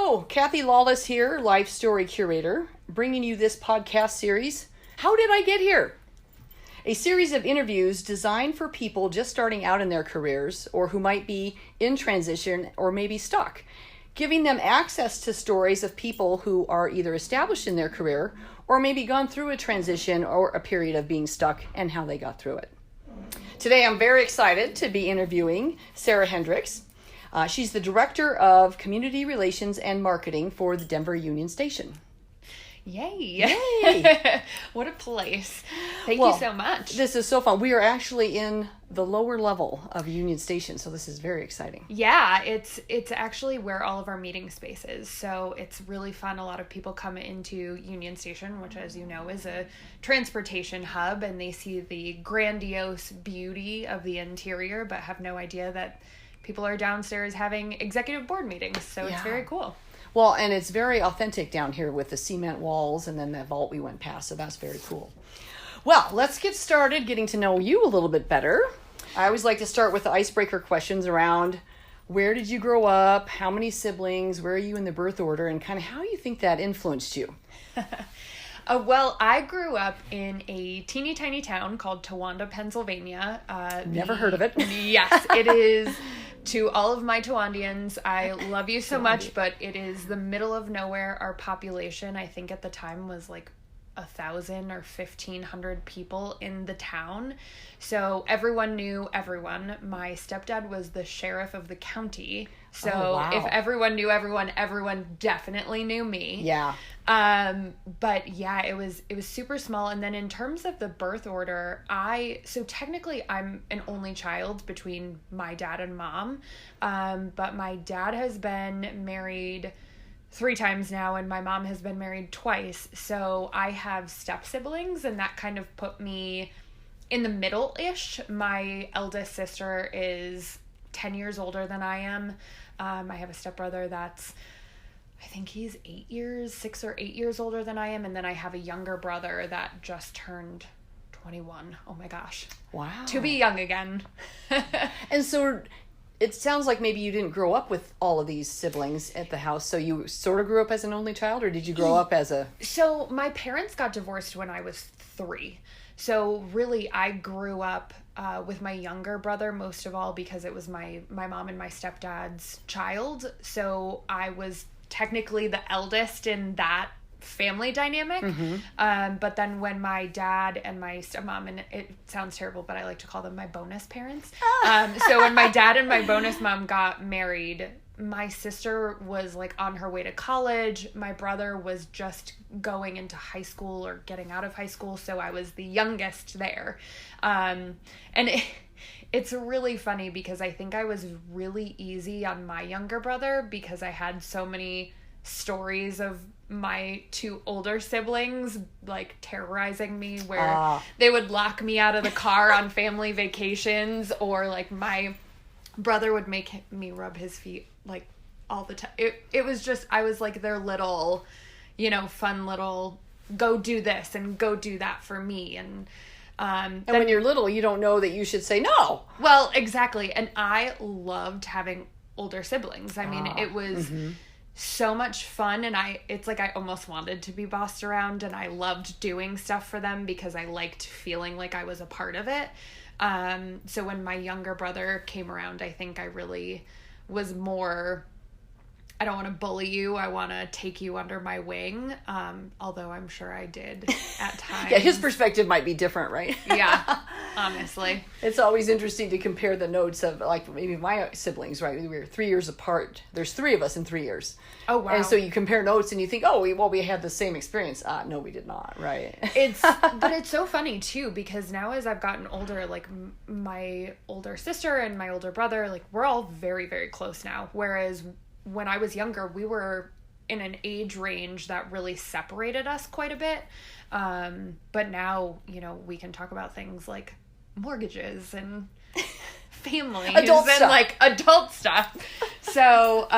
Hello, Kathy Lawless here, Life Story Curator, bringing you this podcast series, How Did I Get Here? A series of interviews designed for people just starting out in their careers or who might be in transition or maybe stuck, giving them access to stories of people who are either established in their career or maybe gone through a transition or a period of being stuck and how they got through it. Today I'm very excited to be interviewing Sarah Hendricks. She's the Director of Community Relations and Marketing for the Denver Union Station. Yay. Yay! What a place. Thank you so much. This is so fun. We are actually in the lower level of Union Station, so this is very exciting. Yeah, it's actually where all of our meeting space is. So it's really fun. A lot of people come into Union Station, which, as you know, is a transportation hub, and they see the grandiose beauty of the interior, but have no idea that people are downstairs having executive board meetings. So It's very cool. Well, and it's very authentic down here with the cement walls and then that vault we went past. So that's very cool. Well, let's get started getting to know you a little bit better. I always like to start with the icebreaker questions around where did you grow up, how many siblings, where are you in the birth order, and kind of how you think that influenced you. Well, I grew up in a teeny tiny town called Towanda, Pennsylvania. Never heard of it. Yes, it is. To all of my Towandians, I love you so much, but it is the middle of nowhere. Our population, I think at the time, was like 1,000 or 1,500 people in the town. So everyone knew everyone. My stepdad was the sheriff of the county. So if everyone knew everyone, everyone definitely knew me. Yeah. But yeah, it was super small. And then in terms of the birth order, so technically I'm an only child between my dad and mom. But my dad has been married 3 times now, and my mom has been married twice. So I have step siblings, and that kind of put me in the middle-ish. My eldest sister is 10 years older than I am. I have a stepbrother that's, I think he's 6 or 8 years older than I am. And then I have a younger brother that just turned 21. Oh my gosh. Wow. To be young again. And so it sounds like maybe you didn't grow up with all of these siblings at the house. So you sort of grew up as an only child, or did you grow up as a... So my parents got divorced when I was 3. So really I grew up with my younger brother most of all because it was my mom and my stepdad's child. So I was technically the eldest in that family dynamic. Mm-hmm. But then when my dad and my stepmom, and it sounds terrible, but I like to call them my bonus parents. So when my dad and my bonus mom got married, my sister was like on her way to college. My brother was just going into high school or getting out of high school. So I was the youngest there. And it's really funny because I think I was really easy on my younger brother because I had so many stories of my 2 older siblings like terrorizing me where they would lock me out of the car on family vacations, or like my brother would make me rub his feet like all the time. It was just, I was like their little, fun little go do this and go do that for me. And when you're little, you don't know that you should say no. Well, exactly. And I loved having older siblings. I mean, it was so much fun, and it's like I almost wanted to be bossed around, and I loved doing stuff for them because I liked feeling like I was a part of it. So when my younger brother came around, I think I really was more, I don't want to bully you, I want to take you under my wing, although I'm sure I did at times. Yeah, his perspective might be different, right? Yeah, honestly. It's always interesting to compare the notes of, like, maybe my siblings, right? We were 3 years apart. There's 3 of us in 3 years. Oh, wow. And so you compare notes and you think, we had the same experience. No, we did not, right? But it's so funny, too, because now as I've gotten older, like, my older sister and my older brother, like, we're all very, very close now, whereas when I was younger, we were in an age range that really separated us quite a bit. But now, we can talk about things like mortgages and families adult and stuff. Like adult stuff. So,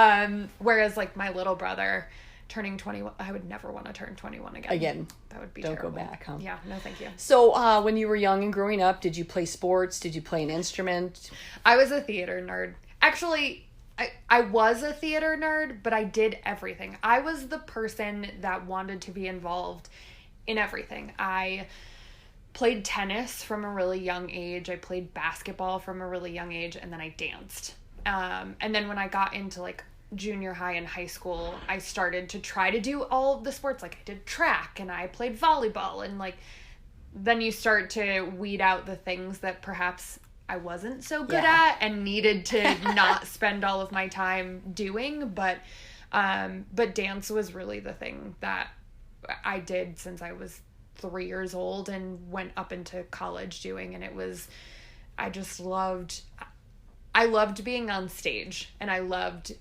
whereas like my little brother turning 21, I would never want to turn 21 again. That would be terrible. Don't go back, huh? Yeah, no thank you. So when you were young and growing up, did you play sports? Did you play an instrument? I was a theater nerd. Actually, I was a theater nerd, but I did everything. I was the person that wanted to be involved in everything. I played tennis from a really young age. I played basketball from a really young age, and then I danced. And then when I got into like junior high and high school, I started to try to do all of the sports. Like I did track and I played volleyball, and like then you start to weed out the things that perhaps I wasn't so good at and needed to not spend all of my time doing. But dance was really the thing that I did since I was 3 years old and went up into college doing. And I loved being on stage, and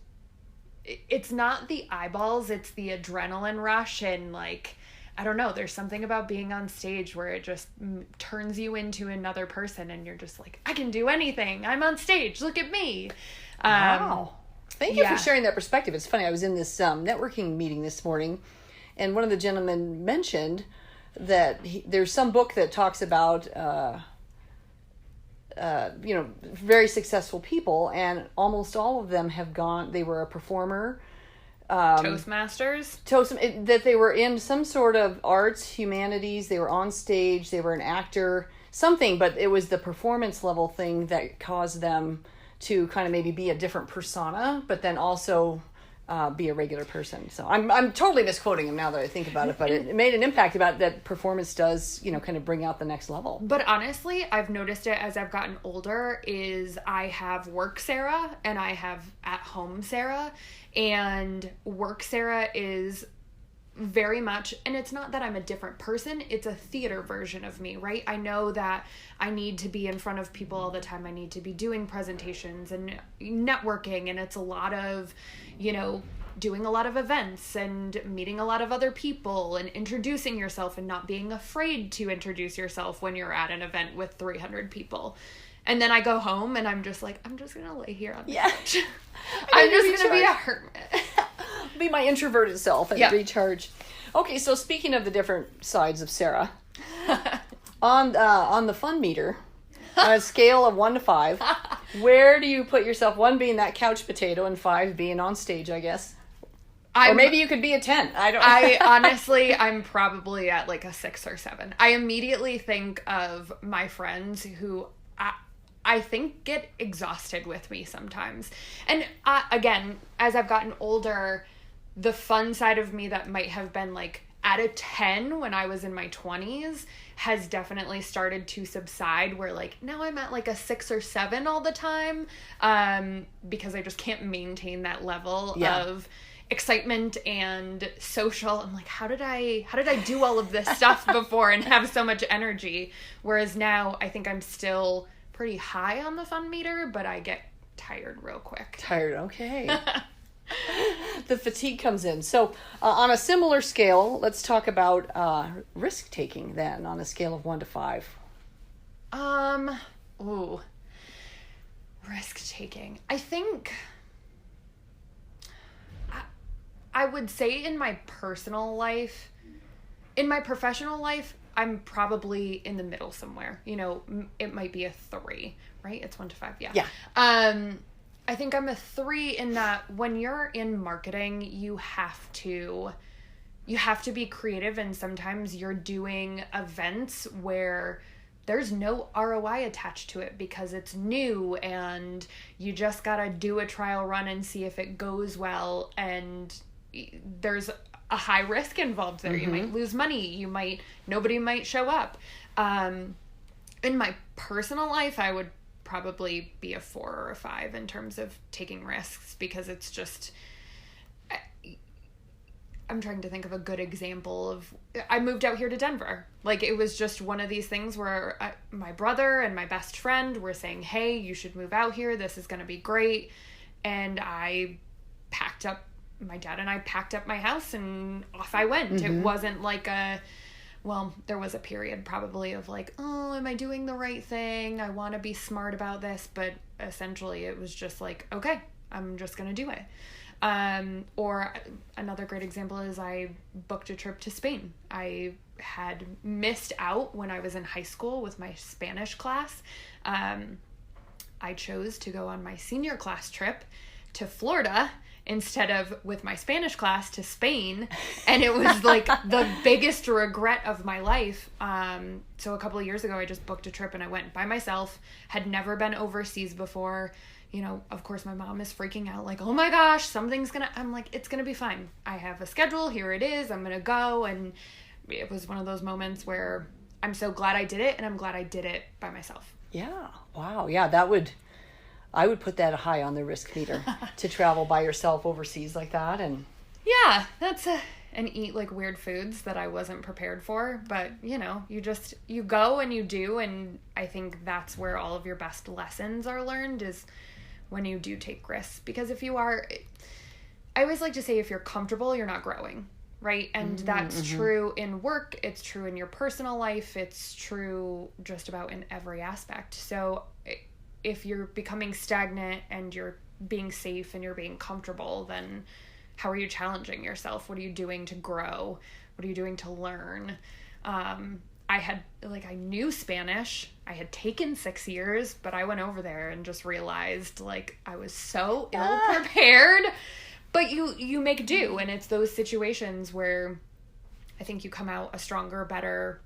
it's not the eyeballs, it's the adrenaline rush. And like, I don't know, there's something about being on stage where it just turns you into another person, and you're just like, I can do anything. I'm on stage. Look at me. Wow. Thank you for sharing that perspective. It's funny. I was in this networking meeting this morning, and one of the gentlemen mentioned that there's some book that talks about, very successful people, and almost all of them they were a performer, Toastmasters? That they were in some sort of arts, humanities, they were on stage, they were an actor, something, but it was the performance level thing that caused them to kind of maybe be a different persona, but then also be a regular person. So I'm totally misquoting him now that I think about it, but it made an impact about that performance does, kind of bring out the next level. But honestly, I've noticed it as I've gotten older is I have work Sarah and I have at home Sarah, and work Sarah is very much, and it's not that I'm a different person, it's a theater version of me, right? I know that I need to be in front of people all the time. I need to be doing presentations and networking, and it's a lot of, doing a lot of events and meeting a lot of other people and introducing yourself and not being afraid to introduce yourself when you're at an event with 300 people. And then I go home and I'm just like, I'm just going to lay here on the couch. I'm just going to be a hermit. Be my introverted self and recharge. Okay, so speaking of the different sides of Sarah, on the fun meter, on a scale of 1 to 5, where do you put yourself? 1 being that couch potato and 5 being on stage, I guess. Or maybe you could be a 10. I honestly, I'm probably at like a 6 or 7. I immediately think of my friends who I think get exhausted with me sometimes. And again, as I've gotten older, the fun side of me that might have been like at a 10 when I was in my 20s has definitely started to subside, where like now I'm at like a 6 or 7 all the time, because I just can't maintain that level of excitement and social. I'm like, how did I do all of this stuff before and have so much energy? Whereas now I think I'm still pretty high on the fun meter, but I get tired real quick. Okay. The fatigue comes in. So on a similar scale, let's talk about risk taking then, on a scale of 1 to 5. Risk taking. I think I would say in my personal life, in my professional life, I'm probably in the middle somewhere. It might be a 3, right? It's 1 to 5. Yeah. I think I'm a 3 in that when you're in marketing, you have to be creative, and sometimes you're doing events where there's no ROI attached to it because it's new and you just got to do a trial run and see if it goes well, and there's a high risk involved there. You might lose money. Nobody might show up. In my personal life, I would probably be a 4 or a 5 in terms of taking risks, because it's just, I'm trying to think of a good example of, I moved out here to Denver. Like, it was just one of these things where my brother and my best friend were saying, hey, you should move out here. This is going to be great. And my dad and I packed up my house and off I went. It wasn't like there was a period probably of like, oh, am I doing the right thing? I want to be smart about this. But essentially it was just like, okay, I'm just going to do it. Or another great example is I booked a trip to Spain. I had missed out when I was in high school with my Spanish class. I chose to go on my senior class trip to Florida instead of with my Spanish class to Spain. And it was like the biggest regret of my life. So a couple of years ago, I just booked a trip and I went by myself, had never been overseas before. You know, of course, my mom is freaking out like, oh my gosh, I'm like, it's going to be fine. I have a schedule. Here it is. I'm going to go. And it was one of those moments where I'm so glad I did it. And I'm glad I did it by myself. Yeah. Wow. Yeah. I would put that high on the risk meter to travel by yourself overseas like that. And yeah, and eat like weird foods that I wasn't prepared for. But, you know, you go and you do. And I think that's where all of your best lessons are learned, is when you do take risks. Because I always like to say, if you're comfortable, you're not growing, right? And that's true in work. It's true in your personal life. It's true just about in every aspect. So if you're becoming stagnant and you're being safe and you're being comfortable, then how are you challenging yourself? What are you doing to grow? What are you doing to learn? I knew Spanish. I had taken 6 years, but I went over there and just realized like I was so ill prepared. But you make do, and it's those situations where I think you come out a stronger, better,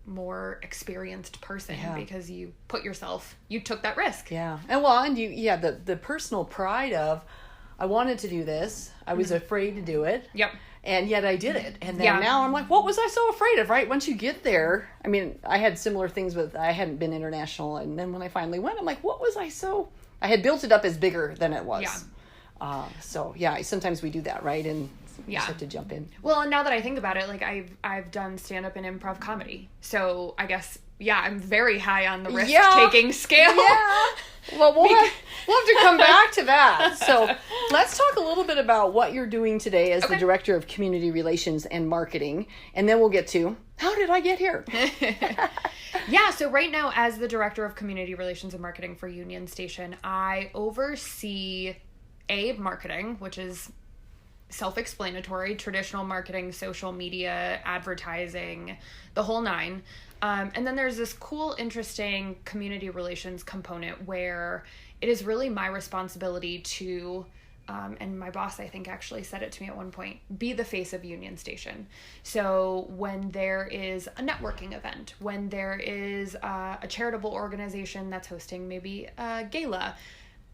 more experienced person because you took that risk. Yeah. And the personal pride of, I wanted to do this. I was afraid to do it. Yep. And yet I did it. And then now I'm like, what was I so afraid of, right? Once you get there, I mean, I had similar things I hadn't been international. And then when I finally went, I'm like, what was I had built it up as bigger than it was. Yeah. Sometimes we do that, right? And you just have to jump in. Well, and now that I think about it, like I've done stand-up and improv comedy. So I guess, I'm very high on the risk-taking scale. Yeah. Well, we'll have to come back to that. So let's talk a little bit about what you're doing today as the Director of Community Relations and Marketing. And then we'll get to, how did I get here? So right now, as the Director of Community Relations and Marketing for Union Station, I oversee marketing, which is self-explanatory, traditional marketing, social media, advertising, the whole nine. And then there's this cool, interesting community relations component where it is really my responsibility to, and my boss, I think, actually said it to me at one point, be the face of Union Station. So when there is a networking event, when there is a charitable organization that's hosting maybe a gala,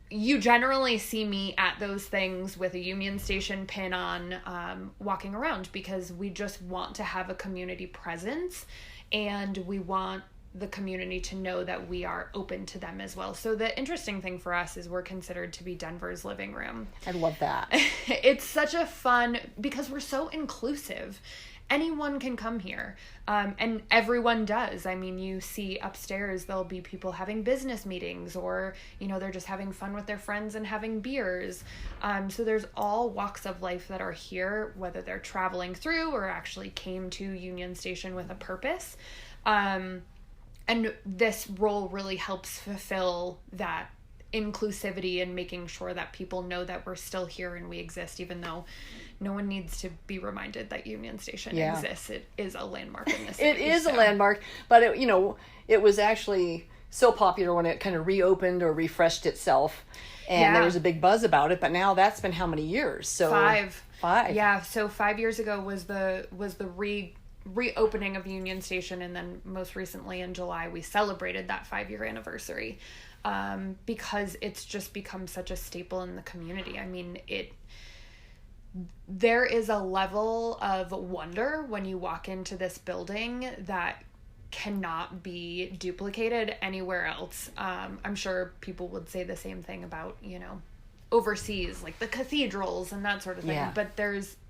you generally see me at those things with a Union Station pin on, walking around, because we just want to have a community presence. And we want the community to know that we are open to them as well. So the interesting thing for us is we're considered to be Denver's living room. I love that. It's such a fun, because we're so inclusive. Anyone can come here. And everyone does. I mean, you see upstairs, there'll be people having business meetings, or, they're just having fun with their friends and having beers. So there's all walks of life that are here, whether they're traveling through or actually came to Union Station with a purpose. And this role really helps fulfill that inclusivity and making sure that people know that we're still here and we exist, even though no one needs to be reminded that Union Station exists. It is a landmark in this city. It is a landmark, but it was actually so popular when it kind of reopened or refreshed itself, and there was a big buzz about it. But now that's been how many years? So 5. 5. Yeah. So 5 years ago was the reopening of Union Station, and then most recently in July we celebrated that 5-year anniversary, because it's just become such a staple in the community. I mean, there is a level of wonder when you walk into this building that cannot be duplicated anywhere else. I'm sure people would say the same thing about, overseas, like the cathedrals and that sort of thing. Yeah. But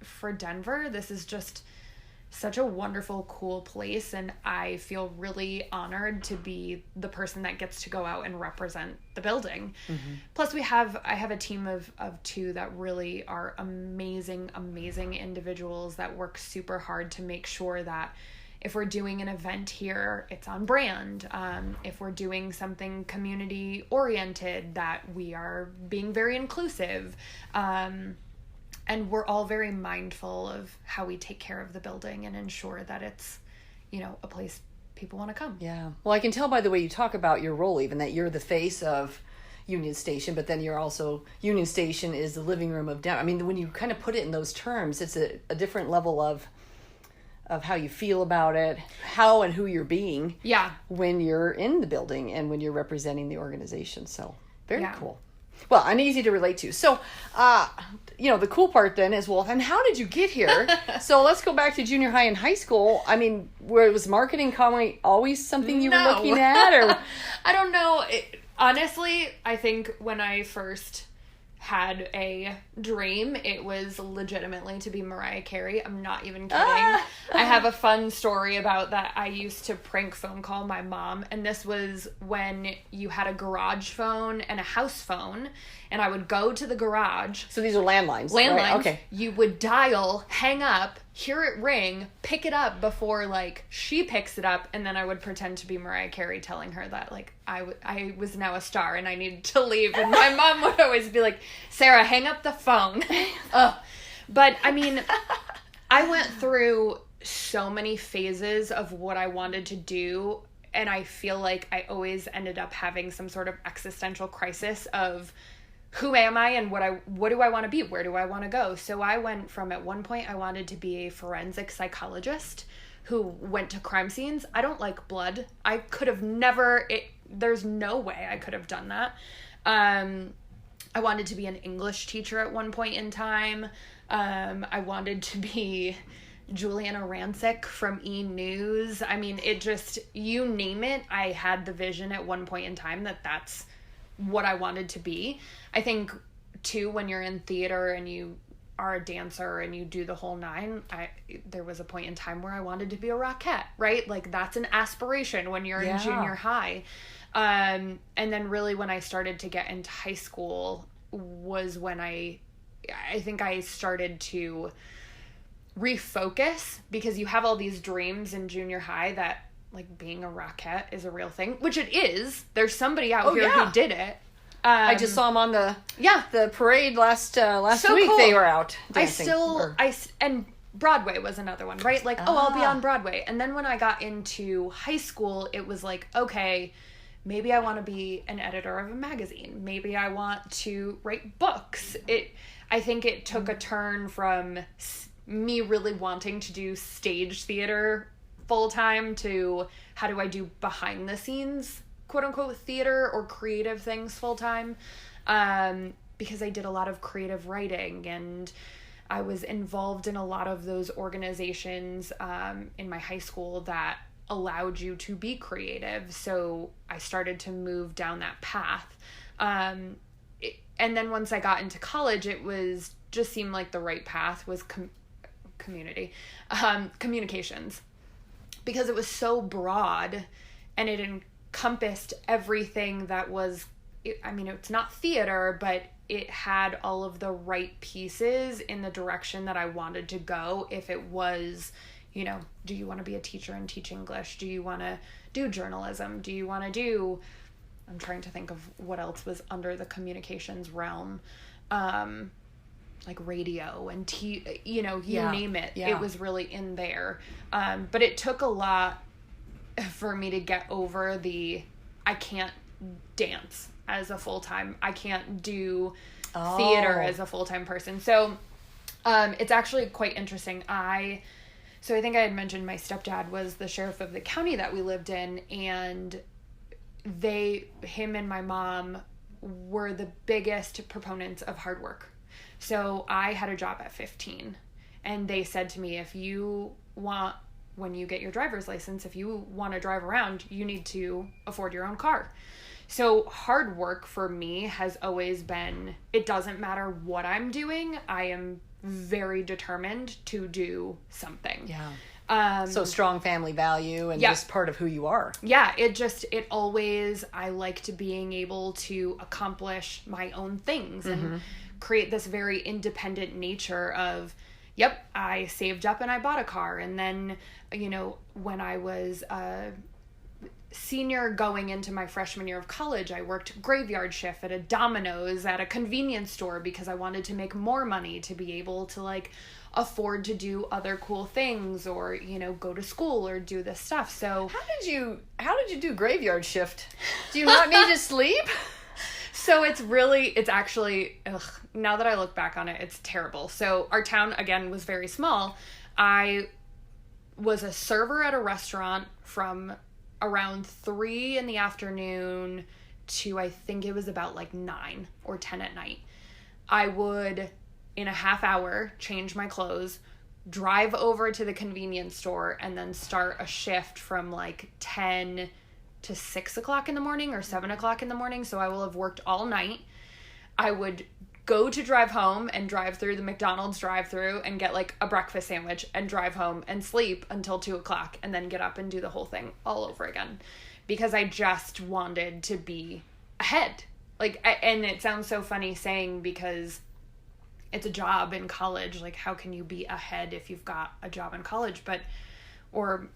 for Denver, this is just such a wonderful, cool place, and I feel really honored to be the person that gets to go out and represent the building. Mm-hmm. Plus, I have a team of 2 that really are amazing individuals that work super hard to make sure that if we're doing an event here, it's on brand. If we're doing something community oriented, that we are being very inclusive. And we're all very mindful of how we take care of the building and ensure that it's, a place people want to come. Yeah. Well, I can tell by the way you talk about your role, even, that you're the face of Union Station, but then you're also, Union Station is the living room of down. I mean, when you kind of put it in those terms, it's a different level of how you feel about it, how and who you're being when you're in the building and when you're representing the organization. So very cool. Well, and easy to relate to. So, the cool part then is, well, and how did you get here? So let's go back to junior high and high school. I mean, where was marketing always something you were looking at? Or I don't know. Honestly, I think when I first had a dream, it was legitimately to be Mariah Carey. I'm not even kidding. I have a fun story about that. I used to prank phone call my mom, and this was when you had a garage phone and a house phone, and I would go to the garage. So these are landlines. Right? Okay. You would dial, hang up, hear it ring, pick it up before, she picks it up, and then I would pretend to be Mariah Carey telling her that, I was now a star and I needed to leave. And my mom would always be like, Sarah, hang up the phone. But, I mean, I went through so many phases of what I wanted to do, and I feel like I always ended up having some sort of existential crisis of who am I and what do I want to be? Where do I want to go? So I went from, at one point, I wanted to be a forensic psychologist who went to crime scenes. I don't like blood. I could have never, there's no way I could have done that. I wanted to be an English teacher at one point in time. I wanted to be Juliana Rancic from E! News. I mean, it just, you name it, I had the vision at one point in time that that's what I wanted to be. I think, too, when you're in theater and you are a dancer and you do the whole nine, there was a point in time where I wanted to be a Rockette, right? That's an aspiration when you're in junior high. And then really when I started to get into high school was when I think I started to refocus, because you have all these dreams in junior high that being a Rockette is a real thing, which it is. There's somebody out here who did it. I just saw them on the parade last so week. Cool. They were out dancing. And Broadway was another one, right? I'll be on Broadway. And then when I got into high school, it was okay, maybe I want to be an editor of a magazine. Maybe I want to write books. I think it took a turn from me really wanting to do stage theater full-time to how do I do behind the scenes, quote-unquote, theater or creative things full-time, because I did a lot of creative writing, and I was involved in a lot of those organizations in my high school that allowed you to be creative. So I started to move down that path. And then once I got into college, it was just seemed like the right path was communications, because it was so broad and it encompassed everything that was, it's not theater, but it had all of the right pieces in the direction that I wanted to go. If it was, do you want to be a teacher and teach English? Do you want to do journalism? Do you want to do, I'm trying to think of what else was under the communications realm, radio and name it. Yeah. It was really in there. But it took a lot for me to get over I can't dance as a full-time, I can't do theater as a full-time person. So, it's actually quite interesting. So I think I had mentioned my stepdad was the sheriff of the county that we lived in, and him and my mom were the biggest proponents of hard work. So I had a job at 15, and they said to me, when you get your driver's license, if you want to drive around, you need to afford your own car. So hard work for me has always been, it doesn't matter what I'm doing, I am very determined to do something. Yeah. So strong family value and just part of who you are. Yeah, I liked being able to accomplish my own things and create this very independent nature of, I saved up and I bought a car. And then, when I was a senior going into my freshman year of college, I worked graveyard shift at a Domino's at a convenience store because I wanted to make more money to be able to afford to do other cool things or, go to school or do this stuff. So how did you do graveyard shift? Do you not need to sleep? So it's actually, now that I look back on it, it's terrible. So our town, again, was very small. I was a server at a restaurant from around 3 in the afternoon to, I think it was about like 9 or 10 at night. I would, in a half hour, change my clothes, drive over to the convenience store, and then start a shift from like 10 to 6 o'clock in the morning or 7 o'clock in the morning. So I will have worked all night. I would go to drive home and drive through the McDonald's drive-through and get like a breakfast sandwich and drive home and sleep until 2 o'clock and then get up and do the whole thing all over again, because I just wanted to be ahead. Like, and it sounds so funny saying, because it's a job in college. Like, how can you be ahead if you've got a job in college? But, or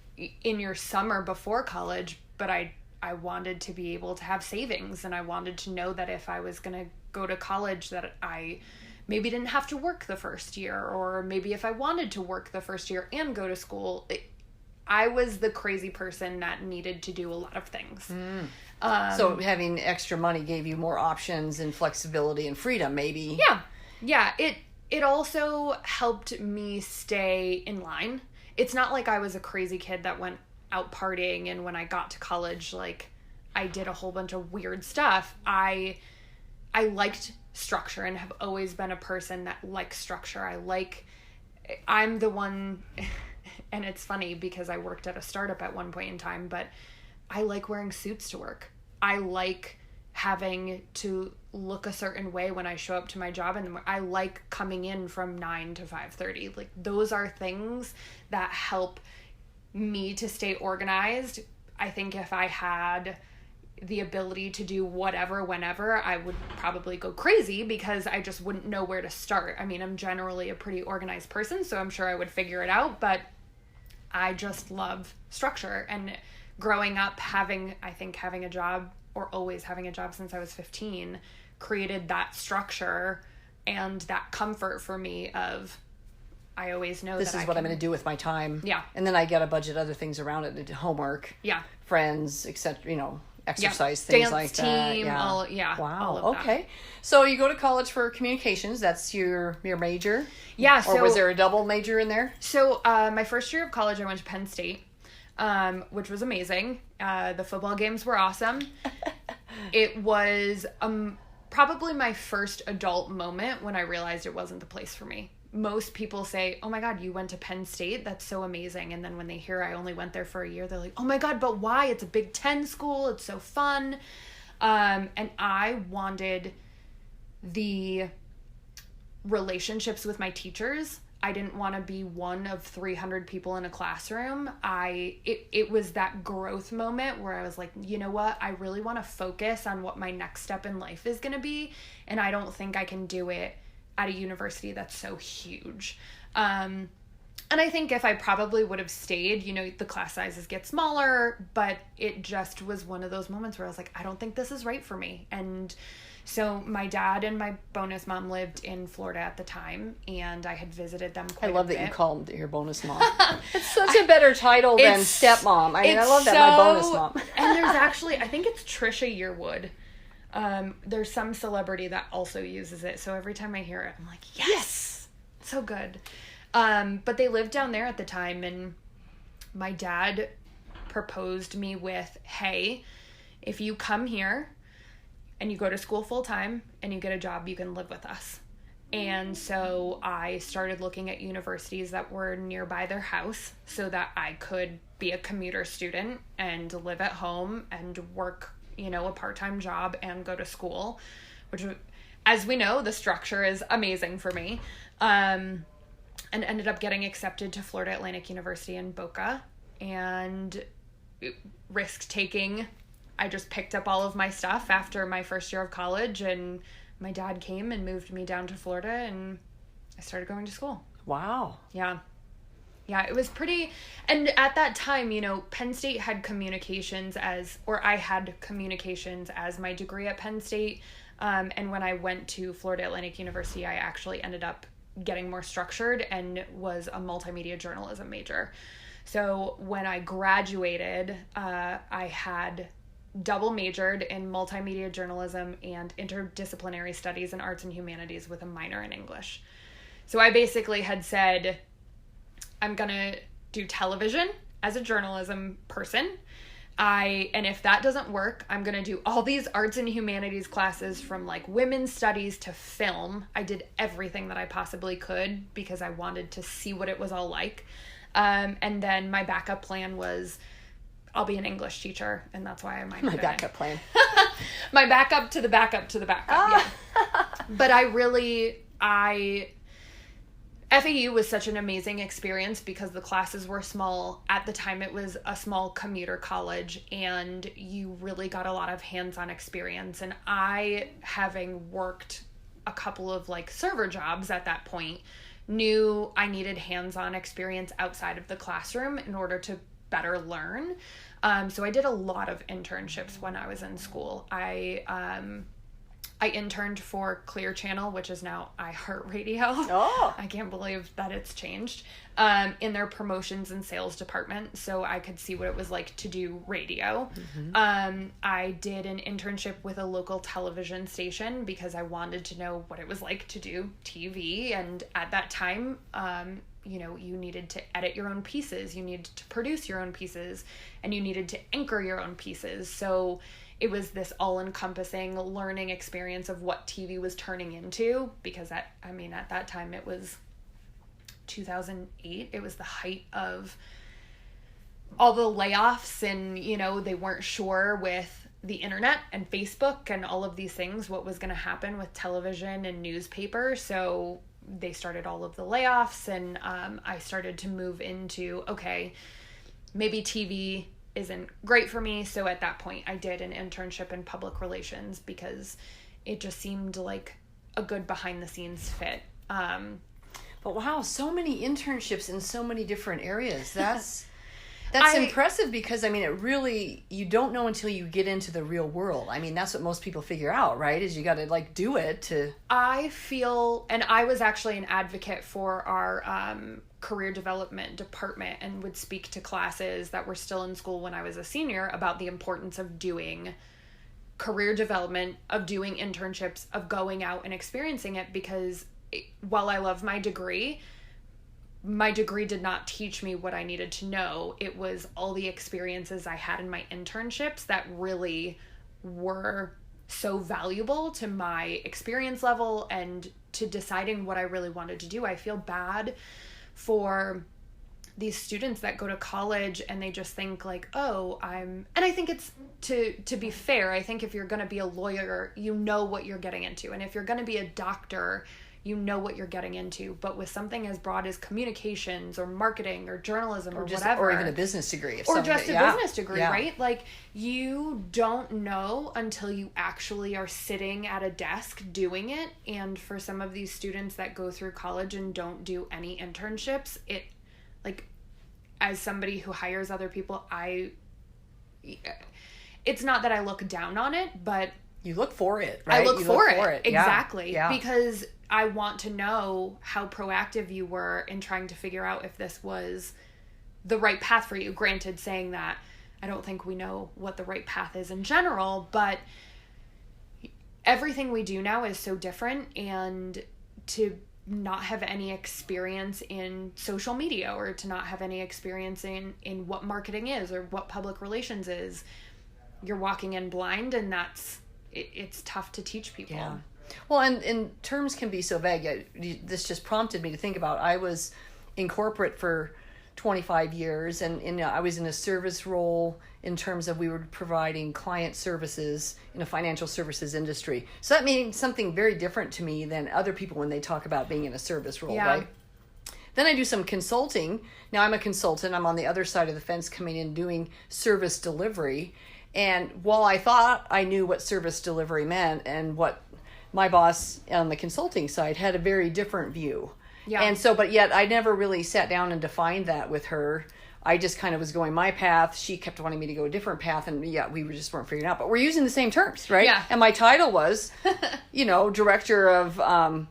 in your summer before college, but I wanted to be able to have savings, and I wanted to know that if I was going to go to college that I maybe didn't have to work the first year, or maybe if I wanted to work the first year and go to school. I was the crazy person that needed to do a lot of things. So having extra money gave you more options and flexibility and freedom, maybe. Yeah. It also helped me stay in line. It's not like I was a crazy kid that went out partying, and when I got to college, like, I did a whole bunch of weird stuff. I liked structure and have always been a person that likes structure. I'm the one, and it's funny because I worked at a startup at one point in time, but I like wearing suits to work. I like having to look a certain way when I show up to my job, and I like coming in from 9 to 5:30. Like, those are things that help me to stay organized. I think if I had the ability to do whatever, whenever, I would probably go crazy because I just wouldn't know where to start. I mean, I'm generally a pretty organized person, so I'm sure I would figure it out, but I just love structure. And growing up having a job, or always having a job since I was 15, created that structure and that comfort for me of, I always know this is what I'm going to do with my time. Yeah. And then I got to budget other things around it, homework, friends, etc., exercise, things dance like team, that. Yeah. Wow. All of Okay. That. So you go to college for communications. That's your major? Yeah. Or was there a double major in there? So my first year of college, I went to Penn State, which was amazing. The football games were awesome. It was probably my first adult moment when I realized it wasn't the place for me. Most people say, oh my God, you went to Penn State? That's so amazing. And then when they hear I only went there for a year, they're like, oh my God, but why? It's a Big Ten school. It's so fun. And I wanted the relationships with my teachers. I didn't want to be one of 300 people in a classroom. It was that growth moment where I was like, you know what? I really want to focus on what my next step in life is going to be. And I don't think I can do it at a university that's so huge. And I think if I probably would have stayed, the class sizes get smaller, but it just was one of those moments where I was like, I don't think this is right for me. And so my dad and my bonus mom lived in Florida at the time, and I had visited them quite a bit. I love that you call them your bonus mom. It's such a better title than stepmom. I mean, I love that, my bonus mom. And there's actually, I think it's Trisha Yearwood. There's some celebrity that also uses it. So every time I hear it, I'm like, yes, so good. But they lived down there at the time, and my dad proposed me with, hey, if you come here and you go to school full time and you get a job, you can live with us. And so I started looking at universities that were nearby their house so that I could be a commuter student and live at home and work, a part-time job and go to school, which, as we know, the structure is amazing for me. And ended up getting accepted to Florida Atlantic University in Boca, and risk-taking. I just picked up all of my stuff after my first year of college, and my dad came and moved me down to Florida, and I started going to school. Wow. Yeah, it was pretty, and at that time, Penn State had communications I had communications as my degree at Penn State, and when I went to Florida Atlantic University, I actually ended up getting more structured and was a multimedia journalism major. So when I graduated, I had double majored in multimedia journalism and interdisciplinary studies in arts and humanities with a minor in English. So I basically had said, I'm going to do television as a journalism person. And if that doesn't work, I'm going to do all these arts and humanities classes from like women's studies to film. I did everything that I possibly could because I wanted to see what it was all like. And then my backup plan was I'll be an English teacher, and that's why I might My backup plan. My backup to the backup to the backup, yeah. But FAU was such an amazing experience because the classes were small. At the time, it was a small commuter college, and you really got a lot of hands-on experience. And I, having worked a couple of like server jobs at that point, knew I needed hands-on experience outside of the classroom in order to better learn. So I did a lot of internships when I was in school. I interned for Clear Channel, which is now iHeartRadio. Oh. I can't believe that it's changed. In their promotions and sales department, so I could see what it was like to do radio. Mm-hmm. I did an internship with a local television station because I wanted to know what it was like to do TV. And at that time, you needed to edit your own pieces, you needed to produce your own pieces, and you needed to anchor your own pieces. So it was this all-encompassing learning experience of what TV was turning into, because at that time it was 2008. It was the height of all the layoffs, and, they weren't sure with the internet and Facebook and all of these things what was going to happen with television and newspaper. So they started all of the layoffs, and I started to move into, okay, maybe TV isn't great for me. So at that point I did an internship in public relations because it just seemed like a good behind the scenes fit. But wow, so many internships in so many different areas. That's impressive because, it really, you don't know until you get into the real world. That's what most people figure out, right? Is you got to do it to... I feel, and I was actually an advocate for our career development department and would speak to classes that were still in school when I was a senior about the importance of doing career development, of doing internships, of going out and experiencing it, because while I love my degree did not teach me what I needed to know. It was all the experiences I had in my internships that really were so valuable to my experience level and to deciding what I really wanted to do. I feel bad for these students that go to college and they just think like, and I think it's to be fair, I think if you're going to be a lawyer, you know what you're getting into. And if you're going to be a doctor, you know what you're getting into. But with something as broad as communications or marketing or journalism or whatever. Or even a business degree. Or just a business degree, right? Like, you don't know until you actually are sitting at a desk doing it. And for some of these students that go through college and don't do any internships, as somebody who hires other people, it's not that I look down on it, but... You look for it, right? I look for it. Exactly. Yeah. Because I want to know how proactive you were in trying to figure out if this was the right path for you. Granted, saying that, I don't think we know what the right path is in general, but everything we do now is so different, and to not have any experience in social media or to not have any experience in what marketing is or what public relations is, you're walking in blind, and it's tough to teach people. Yeah. Well, and terms can be so vague. This just prompted me to think about, I was in corporate for 25 years, and I was in a service role in terms of we were providing client services in a financial services industry. So that means something very different to me than other people when they talk about being in a service role, right? Then I do some consulting. Now I'm a consultant. I'm on the other side of the fence coming in doing service delivery. And while I thought I knew what service delivery meant, and what my boss on the consulting side had a very different view. Yeah. And so, but yet I never really sat down and defined that with her. I just kind of was going my path. She kept wanting me to go a different path, and we just weren't figuring it out. But we're using the same terms, right? Yeah. And my title was, director of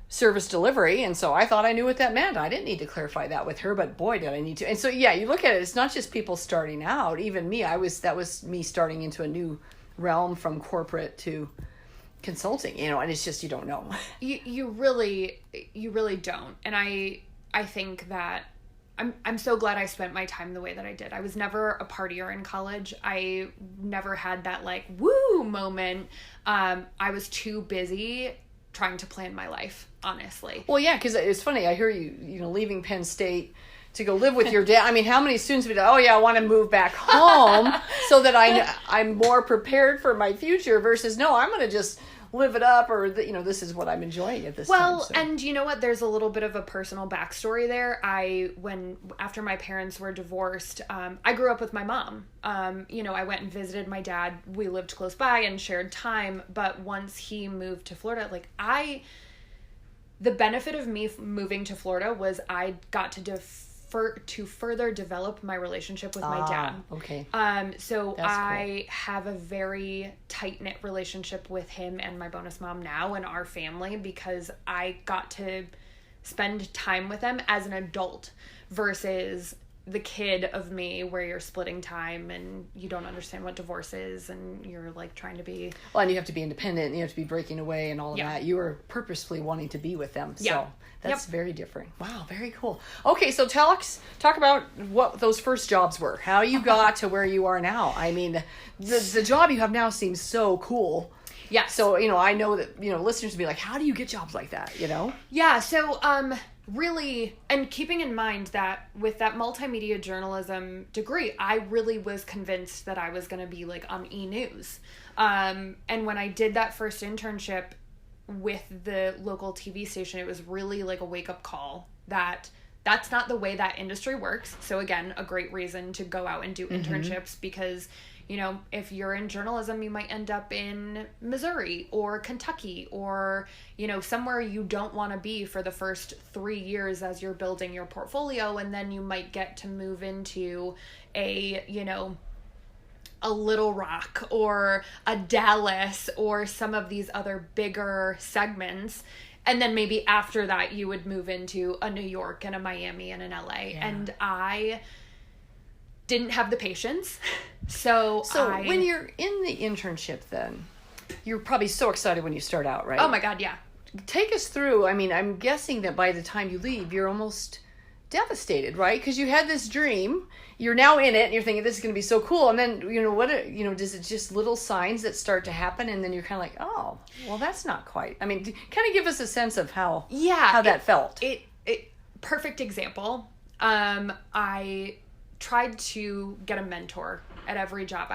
service delivery. And so I thought I knew what that meant. I didn't need to clarify that with her, but boy, did I need to. And so, yeah, you look at it, it's not just people starting out. Even me, that was me starting into a new realm from corporate to consulting, and it's just, you don't know. You really don't. And I think that I'm so glad I spent my time the way that I did. I was never a partier in college. I never had that like woo moment. I was too busy trying to plan my life, honestly. Well, yeah, because it's funny. I hear you leaving Penn State to go live with your dad. I mean, how many students would, oh yeah, I want to move back home so that I'm more prepared for my future versus, no, I'm going to just live it up, or this is what I'm enjoying at this time. Well, and you know what? There's a little bit of a personal backstory there. After my parents were divorced, I grew up with my mom. I went and visited my dad. We lived close by and shared time. But once he moved to Florida, the benefit of me moving to Florida was I got to further develop my relationship with my dad. Okay. So That's I have a very tight-knit relationship with him and my bonus mom now and our family because I got to spend time with them as an adult versus the kid of me where you're splitting time and you don't understand what divorce is and you're like trying to be... Well, and you have to be independent and you have to be breaking away and all of that. You were purposefully wanting to be with them. So that's very different. Wow, very cool. Okay, so talk about what those first jobs were. How you got to where you are now. I mean, the job you have now seems so cool. Yeah. So, I know that, listeners would be like, how do you get jobs like that, Yeah, so really, and keeping in mind that with that multimedia journalism degree, I really was convinced that I was going to be like on E-News. And when I did that first internship with the local TV station, it was really like a wake-up call that that's not the way that industry works. So again, a great reason to go out and do internships because, if you're in journalism, you might end up in Missouri or Kentucky or, somewhere you don't want to be for the first 3 years as you're building your portfolio. And then you might get to move into a Little Rock or a Dallas or some of these other bigger segments. And then maybe after that, you would move into a New York and a Miami and an LA. Yeah. And I didn't have the patience. So when you're in the internship then, you're probably so excited when you start out, right? Oh my God, yeah. Take us through. I mean, I'm guessing that by the time you leave, you're almost devastated, right? Because you had this dream, you're now in it, and you're thinking this is going to be so cool. And then, does it just little signs that start to happen, and then you're kind of like, oh, well, that's not quite. I mean, kind of give us a sense of how that felt. It perfect example. I tried to get a mentor at every job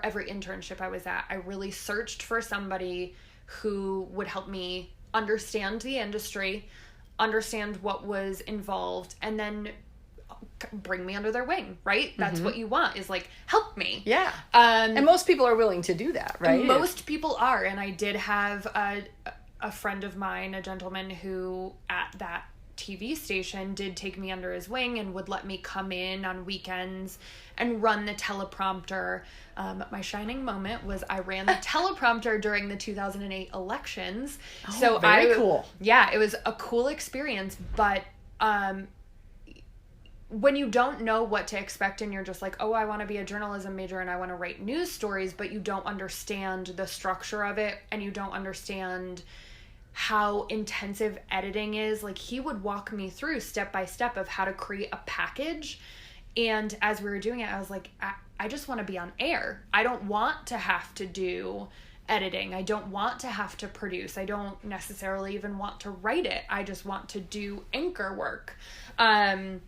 every internship I was at. I really searched for somebody who would help me understand the industry, understand what was involved, and then bring me under their wing, right? That's what you want, is like, help me. Yeah. And most people are willing to do that, right? Most people are. And I did have a friend of mine, a gentleman who at that TV station did take me under his wing and would let me come in on weekends and run the teleprompter. My shining moment was I ran the teleprompter during the 2008 elections. Oh, so very cool. Yeah, it was a cool experience, but when you don't know what to expect and you're just like, oh, I want to be a journalism major and I want to write news stories, but you don't understand the structure of it and you don't understand how intensive editing is. Like, he would walk me through step by step of how to create a package. And as we were doing it, I was like, I just want to be on air. I don't want to have to do editing. I don't want to have to produce. I don't necessarily even want to write it. I just want to do anchor work. And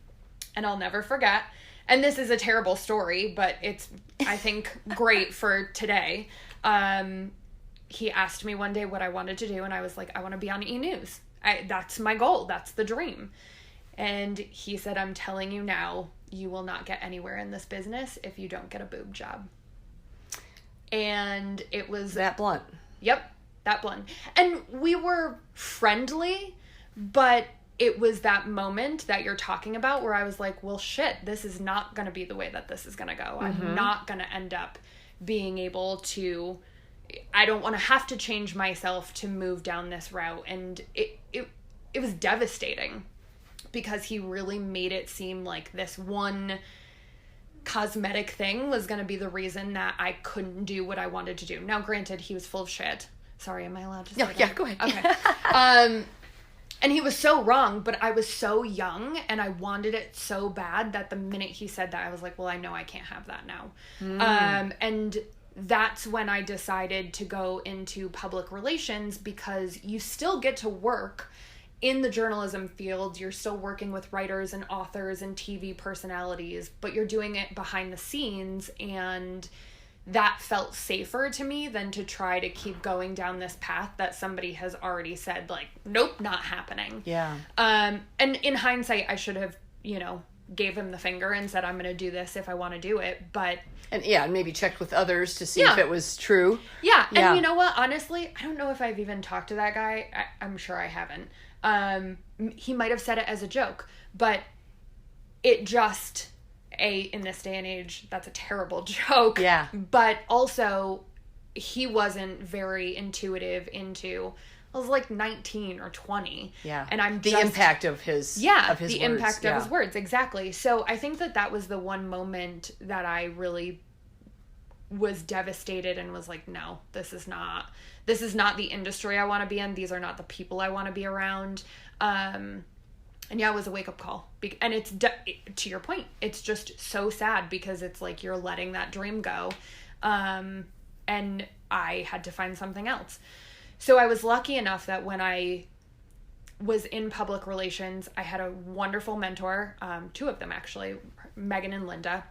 I'll never forget, and this is a terrible story, but it's, I think, great for today. He asked me one day what I wanted to do, and I was like, I want to be on E-News. That's my goal. That's the dream. And he said, I'm telling you now, you will not get anywhere in this business if you don't get a boob job. And it was... that blunt. Yep, that blunt. And we were friendly, but it was that moment that you're talking about where I was like, well, shit, this is not going to be the way that this is going to go. I'm not going to end up being able to... I don't want to have to change myself to move down this route. And it was devastating because he really made it seem like this one cosmetic thing was going to be the reason that I couldn't do what I wanted to do. Now, granted, he was full of shit. Sorry, am I allowed to say that? Yeah, go ahead. Okay. And he was so wrong, but I was so young and I wanted it so bad that the minute he said that, I was like, well, I know I can't have that now. And that's when I decided to go into public relations, because you still get to work in the journalism field. You're still working with writers and authors and TV personalities, but you're doing it behind the scenes, and that felt safer to me than to try to keep going down this path that somebody has already said, like, nope, not happening. Yeah. And in hindsight, I should have, gave him the finger and said, I'm going to do this if I want to do it. But And maybe checked with others to see if it was true. Yeah. And you know what? Honestly, I don't know if I've even talked to that guy. I'm sure I haven't. He might have said it as a joke, but it just, in this day and age, that's a terrible joke. Yeah. But also, he wasn't very intuitive into, I was like 19 or 20. Yeah. And I'm the impact of his words. Impact of his words. Exactly. So I think that was the one moment that I really was devastated and was like, no, this is not the industry I want to be in. These are not the people I want to be around. And yeah, it was a wake-up call. And it's, to your point, it's just so sad because it's like you're letting that dream go. And I had to find something else. So I was lucky enough that when I was in public relations, I had a wonderful mentor, two of them actually, Megan and Linda,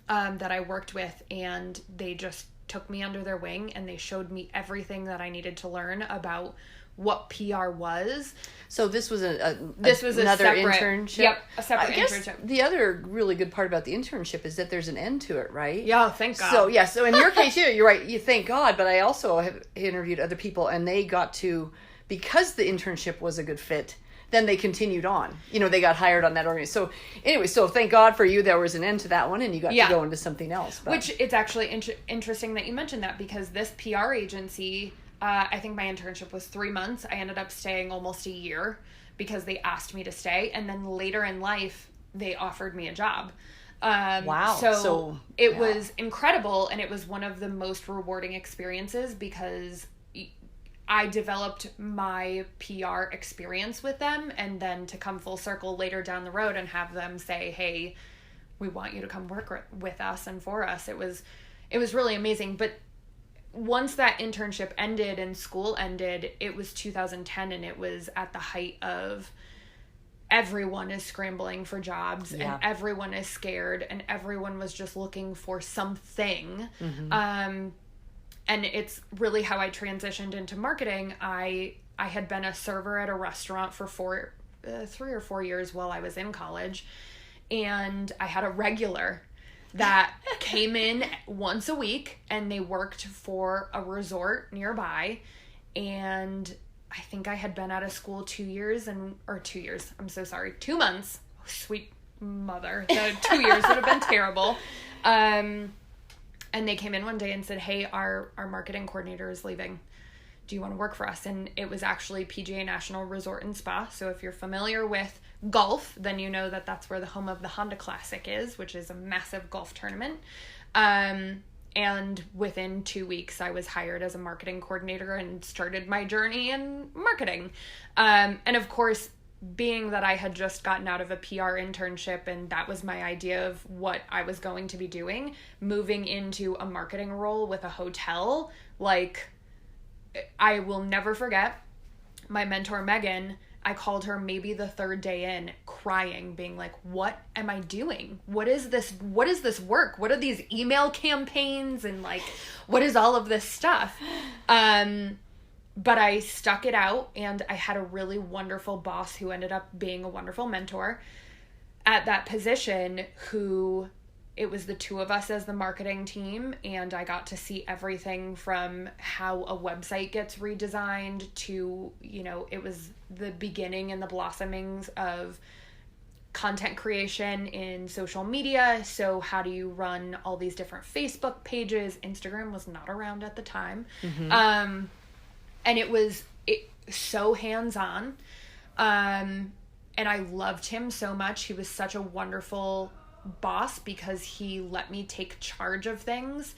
that I worked with, and they just took me under their wing and they showed me everything that I needed to learn about what PR was. So this was another separate internship? Yep, a separate internship. I guess the other really good part about the internship is that there's an end to it, right? Yeah, thank God. So in your case, you're right, you thank God, but I also have interviewed other people and they got to, because the internship was a good fit, then they continued on. They got hired on that organization. So anyway, thank God for you, there was an end to that one and you got to go into something else. But. Which it's actually interesting that you mentioned that, because this PR agency, I think my internship was 3 months. I ended up staying almost a year because they asked me to stay. And then later in life, they offered me a job. Wow. So it was incredible. And it was one of the most rewarding experiences because I developed my PR experience with them. And then to come full circle later down the road and have them say, hey, we want you to come work with us and for us. It was really amazing. But once that internship ended and school ended, it was 2010 and it was at the height of everyone is scrambling for jobs and everyone is scared and everyone was just looking for something. Mm-hmm. And it's really how I transitioned into marketing. I had been a server at a restaurant for 3 or 4 years while I was in college, and I had a regular that came in once a week, and they worked for a resort nearby. And I think I had been out of school 2 months. Oh, sweet mother. The 2 years would have been terrible. And they came in one day and said, hey, our marketing coordinator is leaving. Do you want to work for us? And it was actually PGA National Resort and Spa. So if you're familiar with golf, then you know that that's where the home of the Honda Classic is, which is a massive golf tournament. And within 2 weeks, I was hired as a marketing coordinator and started my journey in marketing. And of course, being that I had just gotten out of a PR internship and that was my idea of what I was going to be doing, moving into a marketing role with a hotel, like, I will never forget my mentor, Megan. I called her maybe the third day in, crying, being like, what am I doing? What is this work? What are these email campaigns? And like, what is all of this stuff? But I stuck it out, and I had a really wonderful boss who ended up being a wonderful mentor at that position, who it was the two of us as the marketing team, and I got to see everything from how a website gets redesigned to, it was the beginning and the blossomings of content creation in social media. So how do you run all these different Facebook pages? Instagram was not around at the time. Mm-hmm. And it was so hands-on. And I loved him so much. He was such a wonderful boss because he let me take charge of things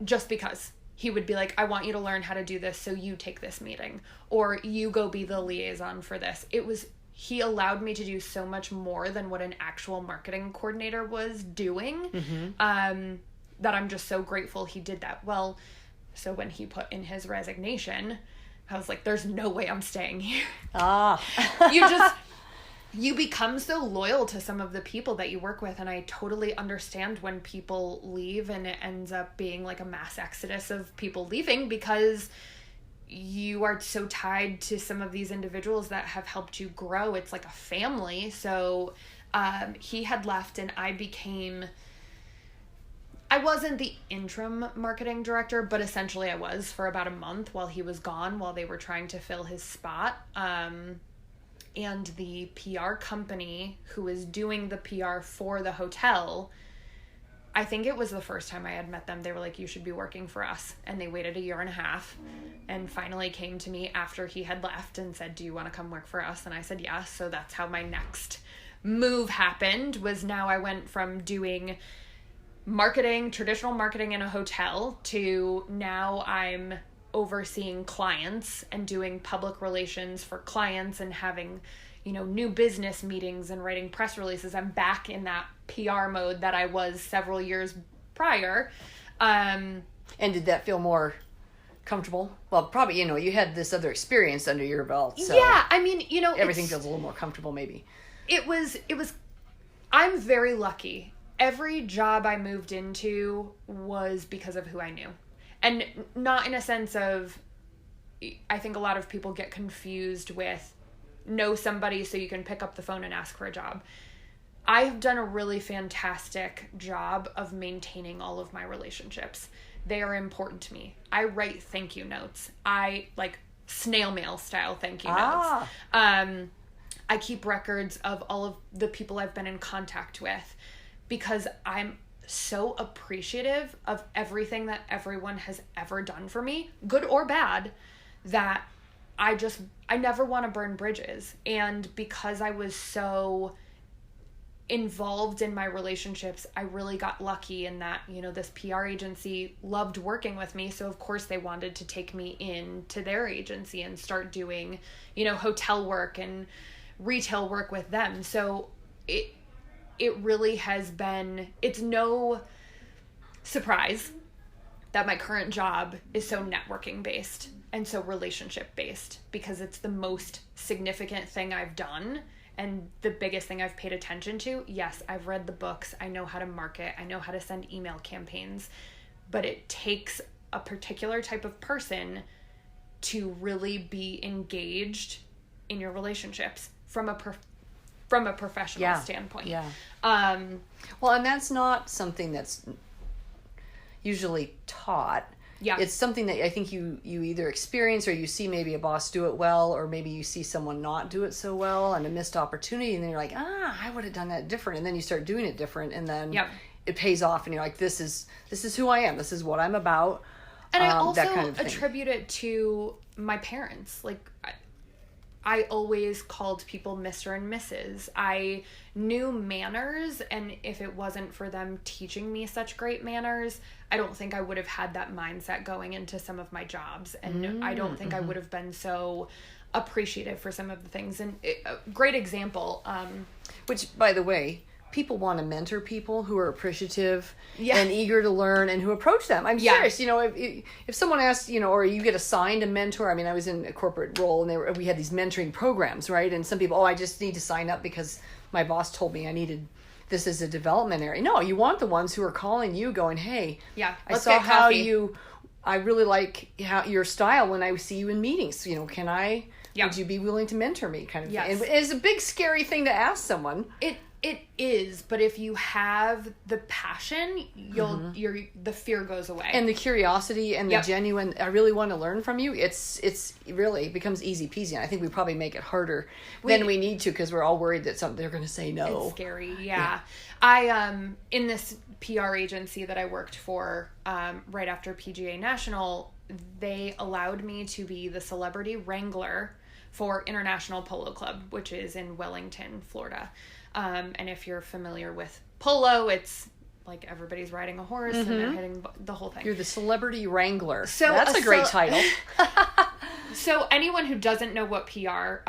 just because. He would be like, I want you to learn how to do this, so you take this meeting. Or you go be the liaison for this. He allowed me to do so much more than what an actual marketing coordinator was doing, that I'm just so grateful he did that. Well, so when he put in his resignation, I was like, there's no way I'm staying here. You become so loyal to some of the people that you work with, and I totally understand when people leave and it ends up being like a mass exodus of people leaving because you are so tied to some of these individuals that have helped you grow. It's like a family. So he had left and I wasn't the interim marketing director, but essentially I was for about a month while he was gone, while they were trying to fill his spot. And the PR company who was doing the PR for the hotel, I think it was the first time I had met them. They were like, you should be working for us. And they waited 1.5 years and finally came to me after he had left and said, do you want to come work for us? And I said, yes. So that's how my next move happened, was now I went from doing marketing, traditional marketing in a hotel, to now I'm overseeing clients and doing public relations for clients and having, new business meetings and writing press releases. I'm back in that PR mode that I was several years prior. And did that feel more comfortable? Well, probably, you had this other experience under your belt. So yeah, I mean, everything feels a little more comfortable maybe. I'm very lucky. Every job I moved into was because of who I knew. And not in a sense of, I think a lot of people get confused with know somebody so you can pick up the phone and ask for a job. I've done a really fantastic job of maintaining all of my relationships. They are important to me. I write thank you notes. I like snail mail style thank you notes. I keep records of all of the people I've been in contact with because I'm so appreciative of everything that everyone has ever done for me, good or bad, that I never want to burn bridges. And because I was so involved in my relationships, I really got lucky in that, this PR agency loved working with me. So of course they wanted to take me into their agency and start doing, hotel work and retail work with them. So it really has been, it's no surprise that my current job is so networking based and so relationship based, because it's the most significant thing I've done and the biggest thing I've paid attention to. Yes, I've read the books. I know how to market. I know how to send email campaigns, but it takes a particular type of person to really be engaged in your relationships from a professional standpoint. Yeah. Well, and that's not something that's usually taught. Yeah. It's something that I think you either experience or you see maybe a boss do it well, or maybe you see someone not do it so well and a missed opportunity, and then you're like, I would have done that different. And then you start doing it different, and then it pays off, and you're like, this is who I am. This is what I'm about. And I also that kind of attribute it to my parents. Like, I always called people Mr. and Mrs. I knew manners, and if it wasn't for them teaching me such great manners, I don't think I would have had that mindset going into some of my jobs. And I don't think I would have been so appreciative for some of the things. And a great example. Which, by the way, people want to mentor people who are appreciative and eager to learn and who approach them. I'm serious. If someone asks, or you get assigned a mentor. I mean, I was in a corporate role and we had these mentoring programs, right? And some people, I just need to sign up because my boss told me I needed this as a development area. No, you want the ones who are calling you going, hey, I saw how I really like your style when I see you in meetings. Would you be willing to mentor me, kind of thing? And it's a big, scary thing to ask someone. It is, but if you have the passion, the fear goes away. And the curiosity and the genuine, I really want to learn from you, it's really becomes easy peasy. And I think we probably make it harder than we need to, because we're all worried that they're going to say no. It's scary, I, in this PR agency that I worked for right after PGA National, they allowed me to be the celebrity wrangler for International Polo Club, which is in Wellington, Florida. And if you're familiar with polo, it's like everybody's riding a horse and they're hitting the whole thing. You're the celebrity wrangler. So that's a great title. So anyone who doesn't know what PR,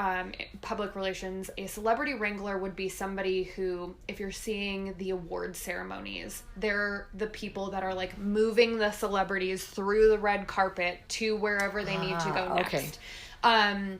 public relations, a celebrity wrangler would be somebody who, if you're seeing the award ceremonies, they're the people that are like moving the celebrities through the red carpet to wherever they need to go next. Okay.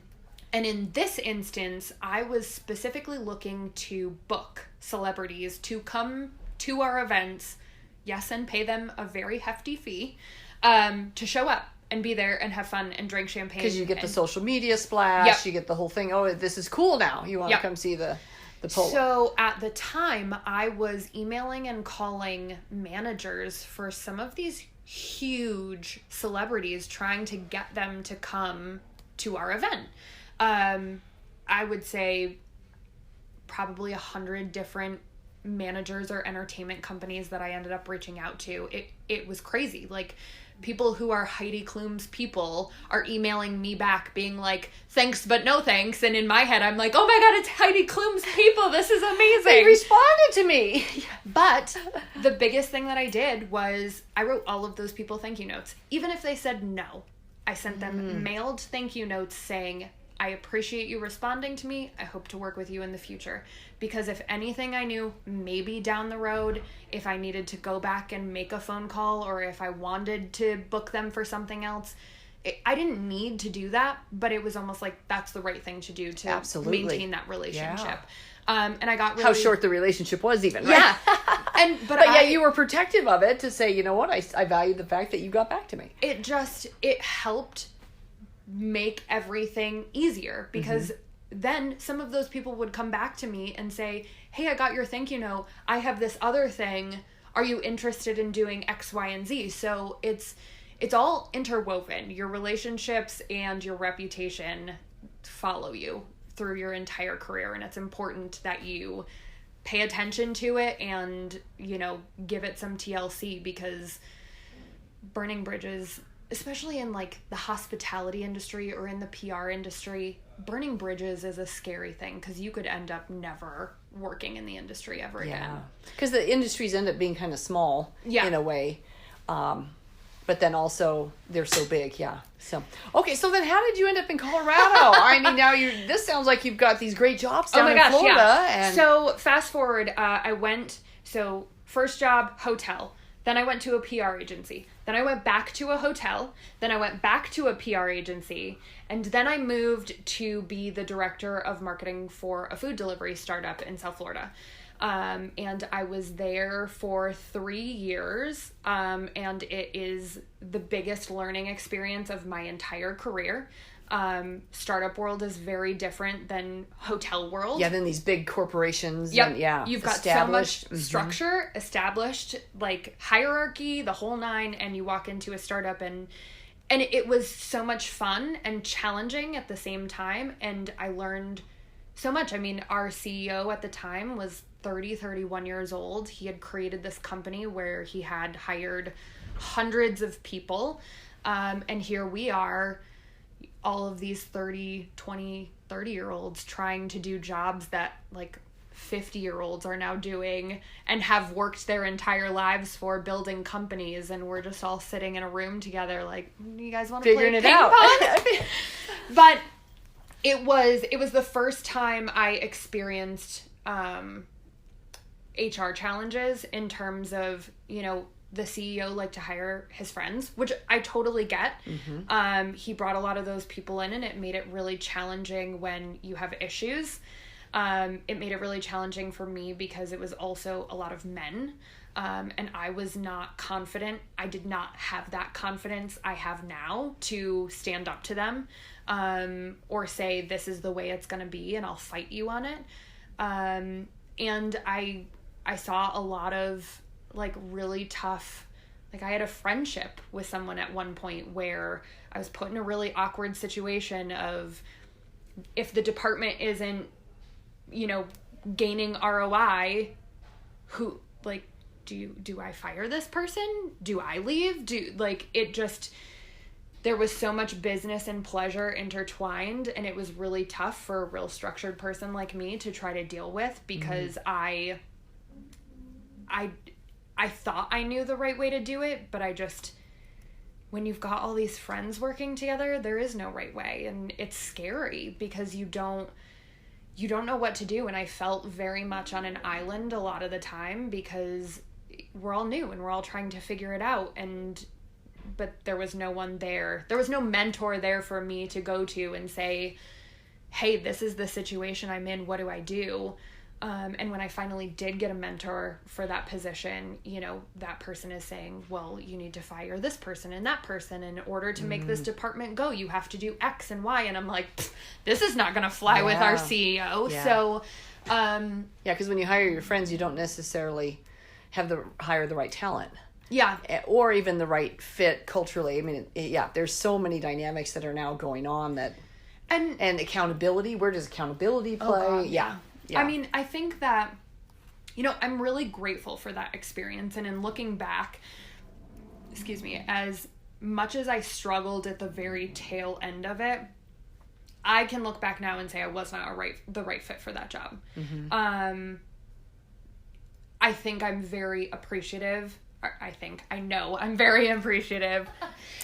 And in this instance, I was specifically looking to book celebrities to come to our events, yes, and pay them a very hefty fee, to show up and be there and have fun and drink champagne. Because you get the social media splash, you get the whole thing. Oh, this is cool now. You want to come see the polo. So at the time, I was emailing and calling managers for some of these huge celebrities, trying to get them to come to our event. I would say probably 100 different managers or entertainment companies that I ended up reaching out to. It was crazy. Like, people who are Heidi Klum's people are emailing me back being like, thanks but no thanks, and in my head I'm like, oh my god, it's Heidi Klum's people, this is amazing. They responded to me. But the biggest thing that I did was I wrote all of those people thank you notes. Even if they said no, I sent them mailed thank you notes saying, I appreciate you responding to me. I hope to work with you in the future. Because if anything, I knew maybe down the road, if I needed to go back and make a phone call, or if I wanted to book them for something else, I didn't need to do that, but it was almost like that's the right thing to do to maintain that relationship. Yeah. And I got really... How short the relationship was even, right? Yeah. But yeah, you were protective of it to say, you know what, I valued the fact that you got back to me. It helped make everything easier, because then some of those people would come back to me and say, hey, I got your thank you note. I have this other thing. Are you interested in doing X, Y, and Z? So it's all interwoven. Your relationships and your reputation follow you through your entire career. And it's important that you pay attention to it and, give it some TLC, because burning bridges, especially in like the hospitality industry or in the PR industry, burning bridges is a scary thing, because you could end up never working in the industry ever again. Because the industries end up being kind of small in a way. But then also they're so big. So, okay. So then how did you end up in Colorado? I mean, now this sounds like you've got these great jobs down in Florida. Yeah. And so fast forward, first job, hotel. Then I went to a PR agency. Then I went back to a hotel. Then I went back to a PR agency. And then I moved to be the director of marketing for a food delivery startup in South Florida. And I was there for 3 years. And it is the biggest learning experience of my entire career. Startup world is very different than hotel world. Yeah, then these big corporations. Yep. And, you've got so much structure, established, like hierarchy, the whole nine, and you walk into a startup and it was so much fun and challenging at the same time, and I learned so much. I mean, our CEO at the time was 31 years old. He had created this company where he had hired hundreds of people, and here we are, all of these 30-year-olds trying to do jobs that like 50-year-olds are now doing and have worked their entire lives for, building companies, and we're just all sitting in a room together like, you guys want to play ping pong? But it was the first time I experienced HR challenges in terms of, the CEO liked to hire his friends, which I totally get. He brought a lot of those people in, and it made it really challenging when you have issues. It made it really challenging for me because it was also a lot of men, and I was not confident. I did not have that confidence I have now to stand up to them, or say, this is the way it's going to be and I'll fight you on it. And I saw a lot of like really tough, like I had a friendship with someone at one point where I was put in a really awkward situation of, if the department isn't, gaining ROI, who, like, do I fire this person? Do I leave? there was so much business and pleasure intertwined, and it was really tough for a real structured person like me to try to deal with, because I thought I knew the right way to do it, but when you've got all these friends working together, there is no right way, and it's scary because you don't know what to do. And I felt very much on an island a lot of the time because we're all new and we're all trying to figure it out. But there was no one there. There was no mentor there for me to go to and say, hey, this is the situation I'm in. What do I do? And when I finally did get a mentor for that position, that person is saying, well, you need to fire this person and that person. In order to make this department go, you have to do X and Y. And I'm like, this is not going to fly with our CEO. Yeah. So, because when you hire your friends, you don't necessarily hire the right talent. Yeah. Or even the right fit culturally. I mean, there's so many dynamics that are now going on and accountability. Where does accountability play? Oh God, yeah. I mean, I think that, I'm really grateful for that experience. And in looking back, as much as I struggled at the very tail end of it, I can look back now and say I was not the right fit for that job. Mm-hmm. I think I'm very appreciative. I know I'm very appreciative.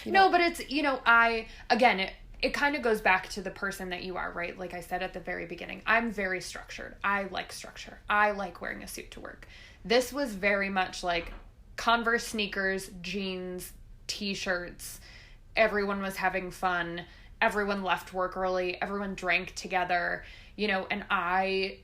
No, but it's, it kind of goes back to the person that you are, right? Like I said at the very beginning, I'm very structured. I like structure. I like wearing a suit to work. This was very much like Converse sneakers, jeans, t-shirts. Everyone was having fun. Everyone left work early. Everyone drank together, and I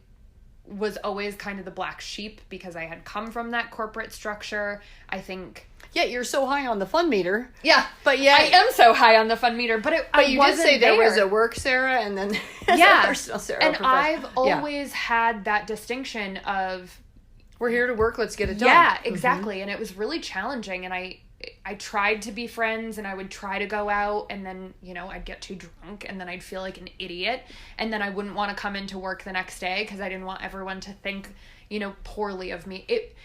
was always kind of the black sheep because I had come from that corporate structure. I think... Yeah, you're so high on the fun meter. Yeah. But yeah, I am so high on the fun meter, but you did say there was a work Sarah and then yeah. personal Sarah. And I've always had that distinction of... We're here to work, let's get it done. Yeah, exactly. Mm-hmm. And it was really challenging, and I tried to be friends, and I would try to go out, and then, I'd get too drunk, and then I'd feel like an idiot, and then I wouldn't want to come into work the next day because I didn't want everyone to think, poorly of me. It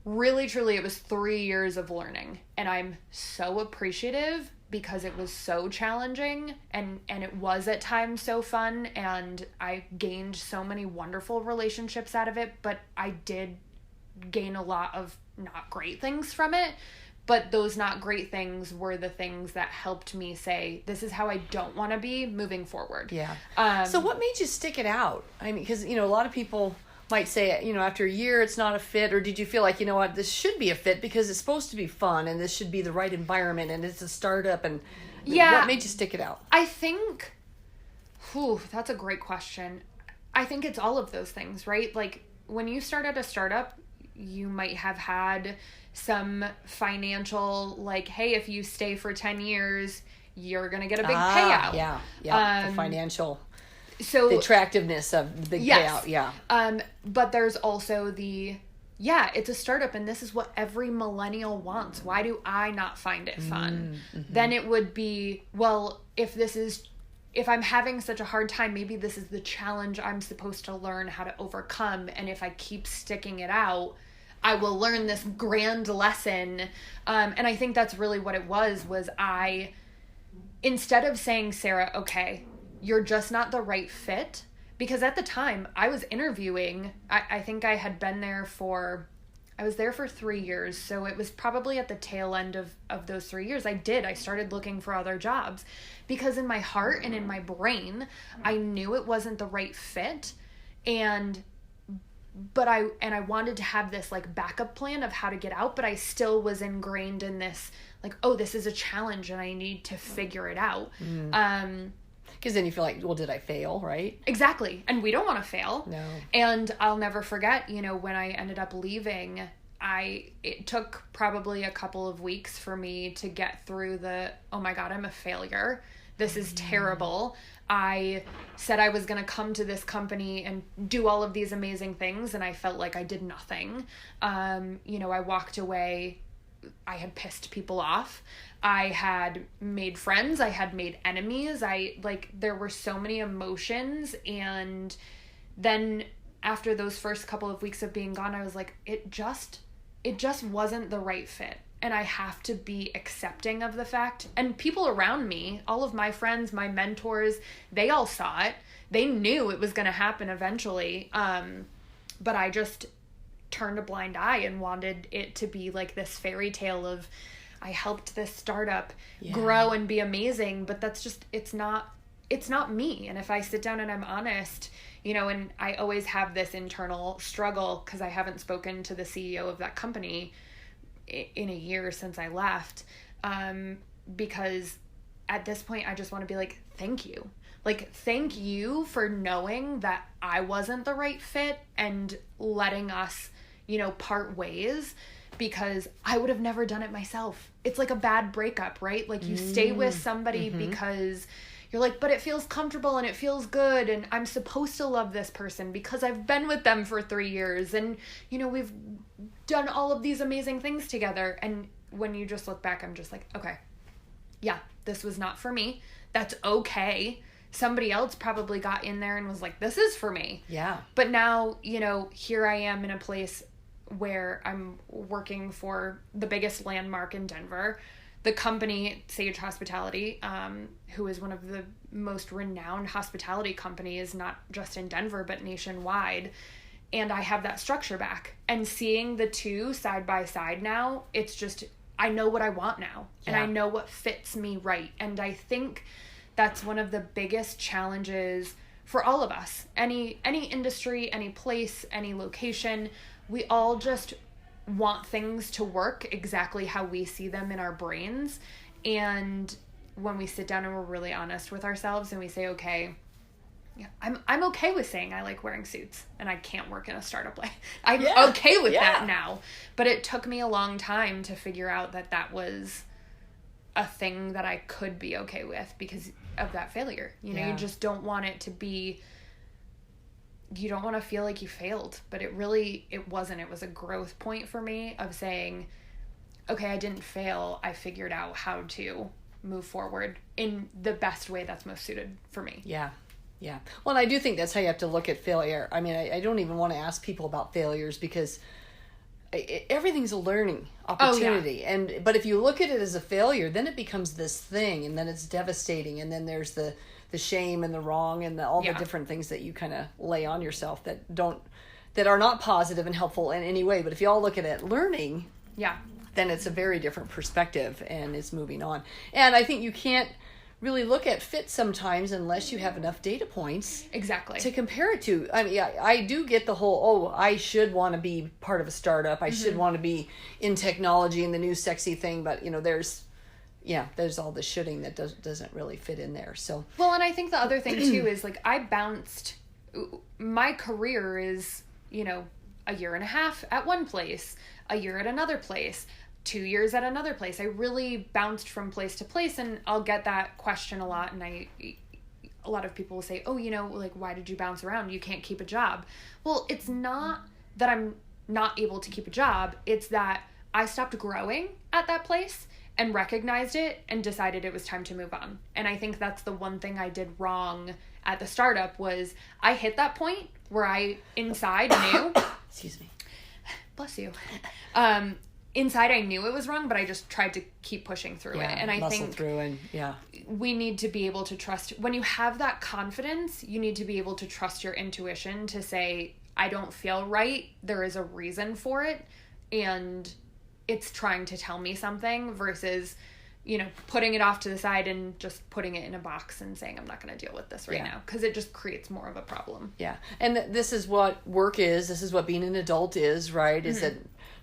really, truly, it was 3 years of learning, and I'm so appreciative because it was so challenging, and it was at times so fun, and I gained so many wonderful relationships out of it, but I did gain a lot of not great things from it. But those not great things were the things that helped me say, this is how I don't want to be moving forward. Yeah. So what made you stick it out? I mean, because, a lot of people might say, after a year, it's not a fit. Or did you feel like, this should be a fit because it's supposed to be fun and this should be the right environment and it's a startup? And what made you stick it out? I think, that's a great question. I think it's all of those things, right? Like when you start at a startup, you might have had some financial, like, hey, if you stay for 10 years, you're going to get a big payout. Yeah. The financial, the attractiveness of the big payout. Yeah. But there's also it's a startup and this is what every millennial wants. Why do I not find it fun? Mm-hmm. Then it would be, well, if I'm having such a hard time, maybe this is the challenge I'm supposed to learn how to overcome. And if I keep sticking it out, I will learn this grand lesson. And I think that's really what it was instead of saying, Sarah, okay, you're just not the right fit. Because at the time I was interviewing, I think I had been there I was there for 3 years. So it was probably at the tail end of those 3 years. I started looking for other jobs because in my heart and in my brain, I knew it wasn't the right fit. But I wanted to have this like backup plan of how to get out, but I still was ingrained in this, like, oh, this is a challenge and I need to figure it out. Because then you feel like, well, did I fail, right? Exactly. And we don't want to fail. No. And I'll never forget, when I ended up leaving, it took probably a couple of weeks for me to get through oh my God, I'm a failure. This is terrible. I said I was going to come to this company and do all of these amazing things, and I felt like I did nothing. I walked away. I had pissed people off. I had made friends. I had made enemies. There were so many emotions. And then after those first couple of weeks of being gone, I was like, it just wasn't the right fit. and I have to be accepting of the fact. And people around me, all of my friends, my mentors, they all saw it. They knew it was going to happen eventually. But I just turned a blind eye and wanted it to be like this fairy tale of, I helped this startup grow and be amazing, but that's just, it's not me. And if I sit down and I'm honest, you know, and I always have this internal struggle because I haven't spoken to the CEO of that company in a year since I left, because at this point I just want to be like, thank you. Like, thank you for knowing that I wasn't the right fit and letting us, you know, part ways, because I would have never done it myself. It's like a bad breakup, right? Like, you stay with somebody because you're like, but it feels comfortable and it feels good and I'm supposed to love this person because I've been with them for 3 years and, you know, we've done all of these amazing things together. And when you just look back, I'm just like, okay, yeah, this was not for me. That's okay. Somebody else probably got in there and was like, this is for me. Yeah. But now, you know, here I am in a place where I'm working for the biggest landmark in Denver. The company, Sage Hospitality, who is one of the most renowned hospitality companies, not just in Denver, but nationwide. And I have that structure back. And seeing the two side by side now, it's just, I know what I want now. And I know what fits me right. And I think that's one of the biggest challenges for all of us. Any industry, any place, any location, we all just want things to work exactly how we see them in our brains. And when we sit down and we're really honest with ourselves and we say, okay, I'm okay with saying I like wearing suits and I can't work in a startup life. I'm okay with that now. But it took me a long time to figure out that that was a thing that I could be okay with because of that failure. You know, you just don't want it to be, you don't want to feel like you failed, but it wasn't. It was a growth point for me of saying, okay, I didn't fail. I figured out how to move forward in the best way that's most suited for me. Yeah. Yeah. Well, and I do think that's how you have to look at failure. I mean, I don't even want to ask people about failures because everything's a learning opportunity. But if you look at it as a failure, then it becomes this thing and then it's devastating. And then there's the shame and the wrong and all the different things that you kind of lay on yourself that are not positive and helpful in any way. But if you all look at it learning, then it's a very different perspective and it's moving on. And I think you can't really look at fit sometimes unless you have enough data points to compare it to. I mean, I do get the whole, I should want to be part of a startup. I should want to be in technology and the new sexy thing. But, you know, there's all the shoulding that doesn't really fit in there. So, well, and I think the other thing too is like my career is, you know, a year and a half at one place, a year at another place, 2 years at another place. I really bounced from place to place, and I'll get that question a lot. And a lot of people will say, oh, you know, like, why did you bounce around? You can't keep a job. Well, it's not that I'm not able to keep a job. It's that I stopped growing at that place and recognized it and decided it was time to move on. And I think that's the one thing I did wrong at the startup was I hit that point where I inside knew, excuse me, bless you. Inside I knew it was wrong, but I just tried to keep pushing through it. And I think we need to be able to trust, when you have that confidence, you need to be able to trust your intuition to say, I don't feel right. There is a reason for it. And it's trying to tell me something versus, you know, putting it off to the side and just putting it in a box and saying, I'm not going to deal with this right now. Because it just creates more of a problem. Yeah. And this is what work is. This is what being an adult is, right? Is that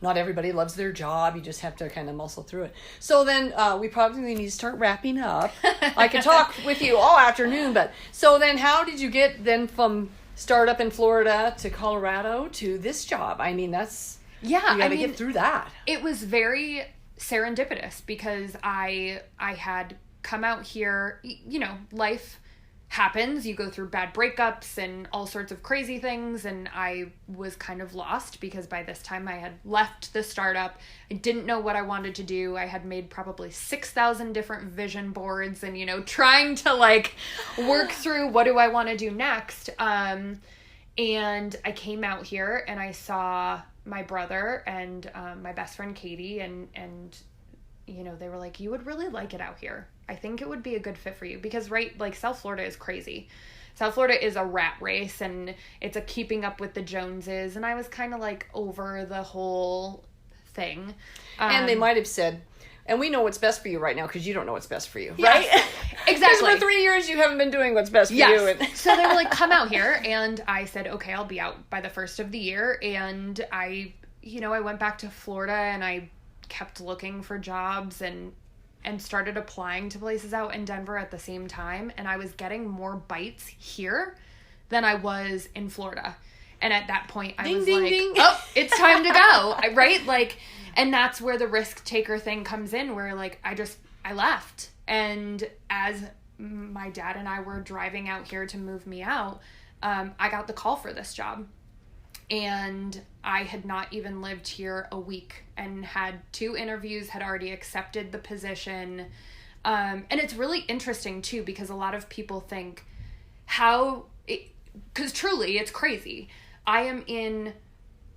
not everybody loves their job. You just have to kind of muscle through it. So then we probably need to start wrapping up. I could talk with you all afternoon, but so then how did you get then from startup in Florida to Colorado to this job? I mean, that's... Yeah, you got to get through that. It was very serendipitous because I had come out here, you know, life happens. You go through bad breakups and all sorts of crazy things, and I was kind of lost because by this time I had left the startup. I didn't know what I wanted to do. I had made probably 6,000 different vision boards and, you know, trying to like work through what do I want to do next. And I came out here and I saw my brother and my best friend Katie, and you know, they were like, you would really like it out here. I think it would be a good fit for you because, right, like South Florida is crazy. South Florida is a rat race and it's a keeping up with the Joneses. And I was kind of like over the whole thing. And they might have said, and we know what's best for you right now because you don't know what's best for you, yes, right? Exactly. Because for 3 years you haven't been doing what's best for you. And So they were like, come out here. And I said, okay, I'll be out by the first of the year. And I went back to Florida and I kept looking for jobs and started applying to places out in Denver at the same time. And I was getting more bites here than I was in Florida. And at that point I was like, oh, it's time to go. Right? Like, and that's where the risk taker thing comes in, where like, I left. And as my dad and I were driving out here to move me out, I got the call for this job. And I had not even lived here a week and had 2 interviews, had already accepted the position. And it's really interesting too, because a lot of people think because truly it's crazy. I am in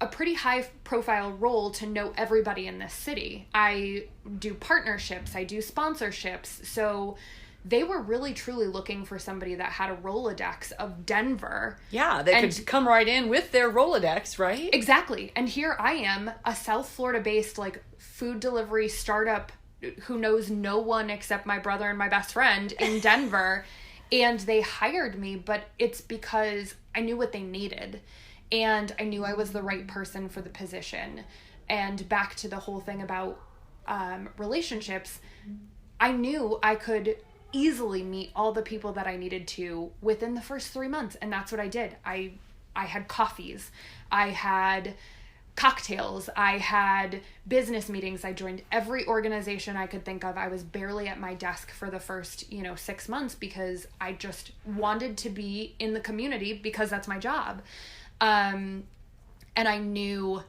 a pretty high profile role to know everybody in this city. I do partnerships, I do sponsorships. So they were really truly looking for somebody that had a Rolodex of Denver. Yeah, they could come right in with their Rolodex, right? Exactly. And here I am, a South Florida-based like food delivery startup who knows no one except my brother and my best friend in Denver. And they hired me, but it's because I knew what they needed. And I knew I was the right person for the position. And back to the whole thing about relationships, I knew I could easily meet all the people that I needed to within the first 3 months. And that's what I did. I had coffees. I had cocktails. I had business meetings. I joined every organization I could think of. I was barely at my desk for the first, 6 months because I just wanted to be in the community because that's my job. And I knew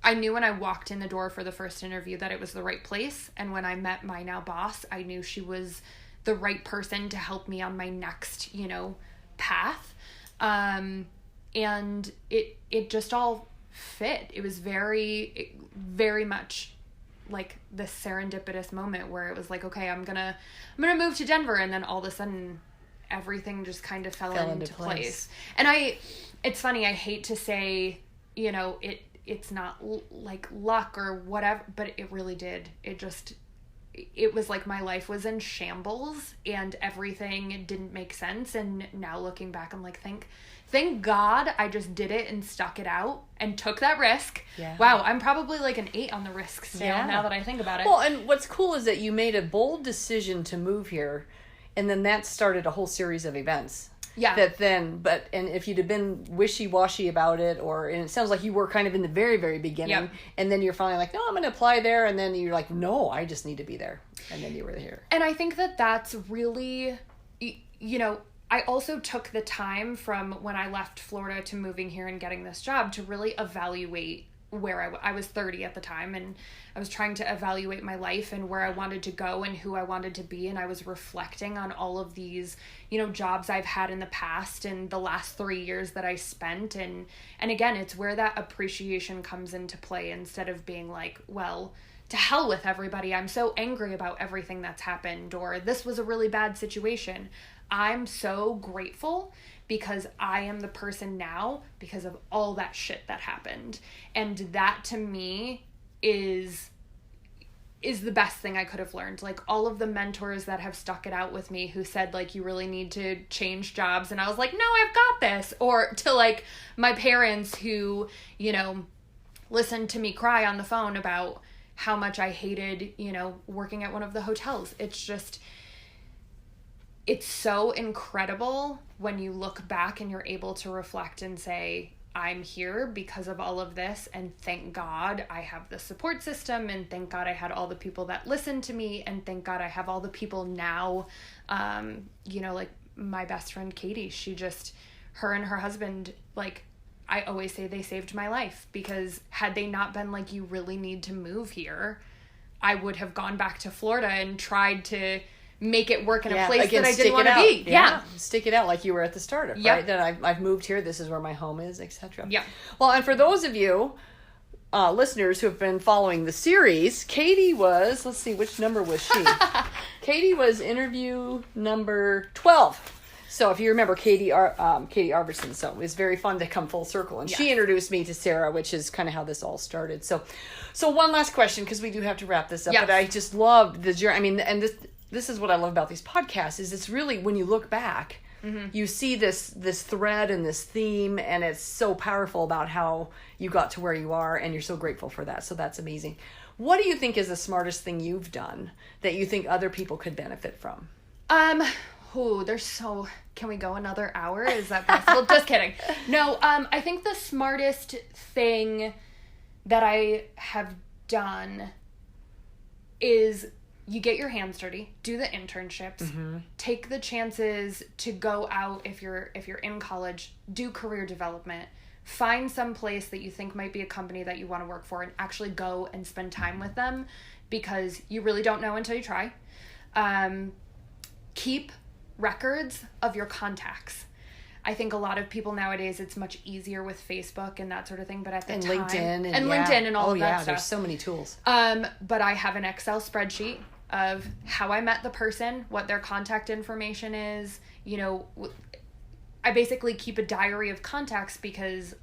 when I walked in the door for the first interview that it was the right place. And when I met my now boss, I knew she was the right person to help me on my next, path. And it just all fit. It was very, very much like this serendipitous moment where it was like, okay, I'm gonna move to Denver. And then all of a sudden everything just kind of fell into place. And it's funny, I hate to say, it's not like luck or whatever, but it really did. It was like my life was in shambles and everything didn't make sense. And now looking back, I'm like, thank God I just did it and stuck it out and took that risk. Yeah. Wow, I'm probably like an 8 on the risk scale now that I think about it. Well, and what's cool is that you made a bold decision to move here, and then that started a whole series of events. Yeah. And if you'd have been wishy-washy about it, and it sounds like you were kind of in the very, very beginning, yep. And then you're finally like, no, I'm going to apply there, and then you're like, no, I just need to be there, and then you were here. And I think that that's really, I also took the time from when I left Florida to moving here and getting this job to really evaluate where I was 30 at the time, and I was trying to evaluate my life and where I wanted to go and who I wanted to be. And I was reflecting on all of these, jobs I've had in the past and the last 3 years that I spent. And again, it's where that appreciation comes into play instead of being like, well, to hell with everybody. I'm so angry about everything that's happened, or this was a really bad situation. I'm so grateful because I am the person now because of all that shit that happened. And that to me is the best thing I could have learned. Like all of the mentors that have stuck it out with me who said like, you really need to change jobs. And I was like, no, I've got this. Or to like my parents who, listened to me cry on the phone about how much I hated, working at one of the hotels. It's so incredible when you look back and you're able to reflect and say, I'm here because of all of this, and thank God I have the support system, and thank God I had all the people that listened to me, and thank God I have all the people now, like my best friend Katie, her and her husband, like I always say, they saved my life, because had they not been like, you really need to move here, I would have gone back to Florida and tried to make it work in a Yeah, place again, that I stick didn't want it to out. be. Yeah. Stick it out like you were at the start of, Yep. right? That I've moved here. This is where my home is, etc. Yeah. Well, and for those of you listeners who have been following the series, Katie was, let's see, which number was she? Katie was interview number 12. So if you remember Katie Arverson, so it was very fun to come full circle. And she introduced me to Sarah, which is kind of how this all started. So one last question, because we do have to wrap this up. Yes. But I just loved the journey. I mean, and this is what I love about these podcasts, is it's really, when you look back, you see this thread and this theme, and it's so powerful about how you got to where you are, and you're so grateful for that. So that's amazing. What do you think is the smartest thing you've done that you think other people could benefit from? Can we go another hour? Is that possible? Just kidding. No, I think the smartest thing that I have done is you get your hands dirty, do the internships, take the chances to go out if you're in college, do career development, find some place that you think might be a company that you want to work for, and actually go and spend time with them, because you really don't know until you try. Keep records of your contacts. I think a lot of people nowadays, it's much easier with Facebook and that sort of thing, but at the time... LinkedIn. And LinkedIn and all of that stuff. There's so many tools. But I have an Excel spreadsheet of how I met the person, what their contact information is. You know, I basically keep a diary of contacts because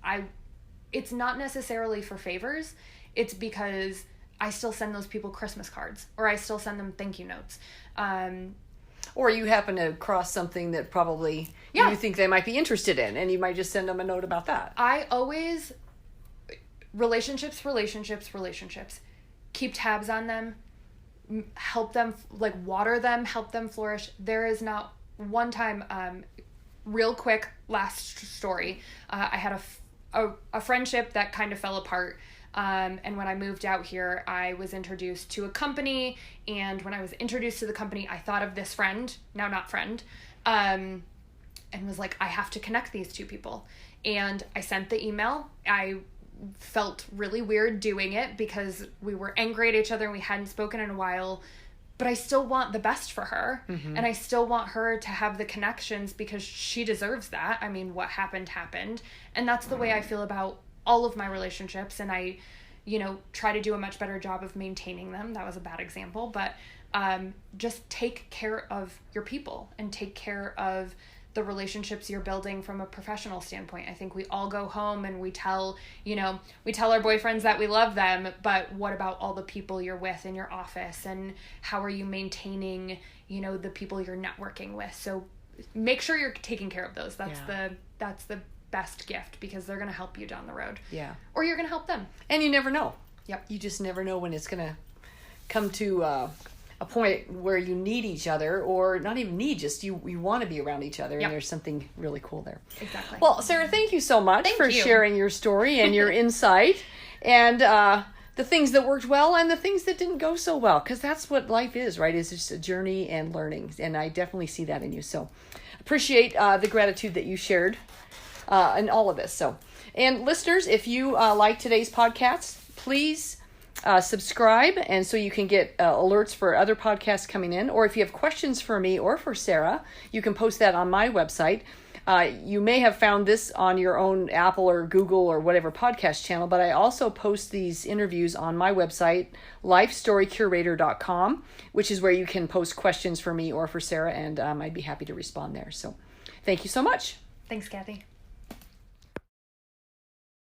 it's not necessarily for favors. It's because I still send those people Christmas cards, or I still send them thank you notes. Or you happen to cross something that probably you think they might be interested in, and you might just send them a note about that. I always, relationships. Keep tabs on them, help them, like water them, help them flourish. There is not one time, real quick, last story. I had a friendship that kind of fell apart. And when I moved out here, I was introduced to a company, and when I was introduced to the company, I thought of this friend, now not friend, and was like, I have to connect these two people. And I sent the email. I felt really weird doing it because we were angry at each other and we hadn't spoken in a while, but I still want the best for her. And I still want her to have the connections because she deserves that. I mean, what happened. And that's the way I feel about all of my relationships, and I, try to do a much better job of maintaining them. That was a bad example, but just take care of your people and take care of the relationships you're building from a professional standpoint. I think we all go home and we tell our boyfriends that we love them, but what about all the people you're with in your office, and how are you maintaining, the people you're networking with? So make sure you're taking care of those. That's the best gift, because they're going to help you down the road. Yeah. Or you're going to help them. And you never know. Yep. You just never know when it's going to come to a point where you need each other, or not even need, just you want to be around each other. Yep. And there's something really cool there. Exactly. Well, Sarah, thank you so much for you. sharing your story and your insight, and the things that worked well and the things that didn't go so well, because that's what life is, right? It's just a journey and learning, and I definitely see that in you. So appreciate the gratitude that you shared in all of this. So, and listeners, if you like today's podcast, please subscribe, and so you can get alerts for other podcasts coming in. Or if you have questions for me or for Sarah, you can post that on my website. You may have found this on your own Apple or Google or whatever podcast channel, but I also post these interviews on my website, lifestorycurator.com, which is where you can post questions for me or for Sarah, and I'd be happy to respond there. So thank you so much. Thanks, Kathy.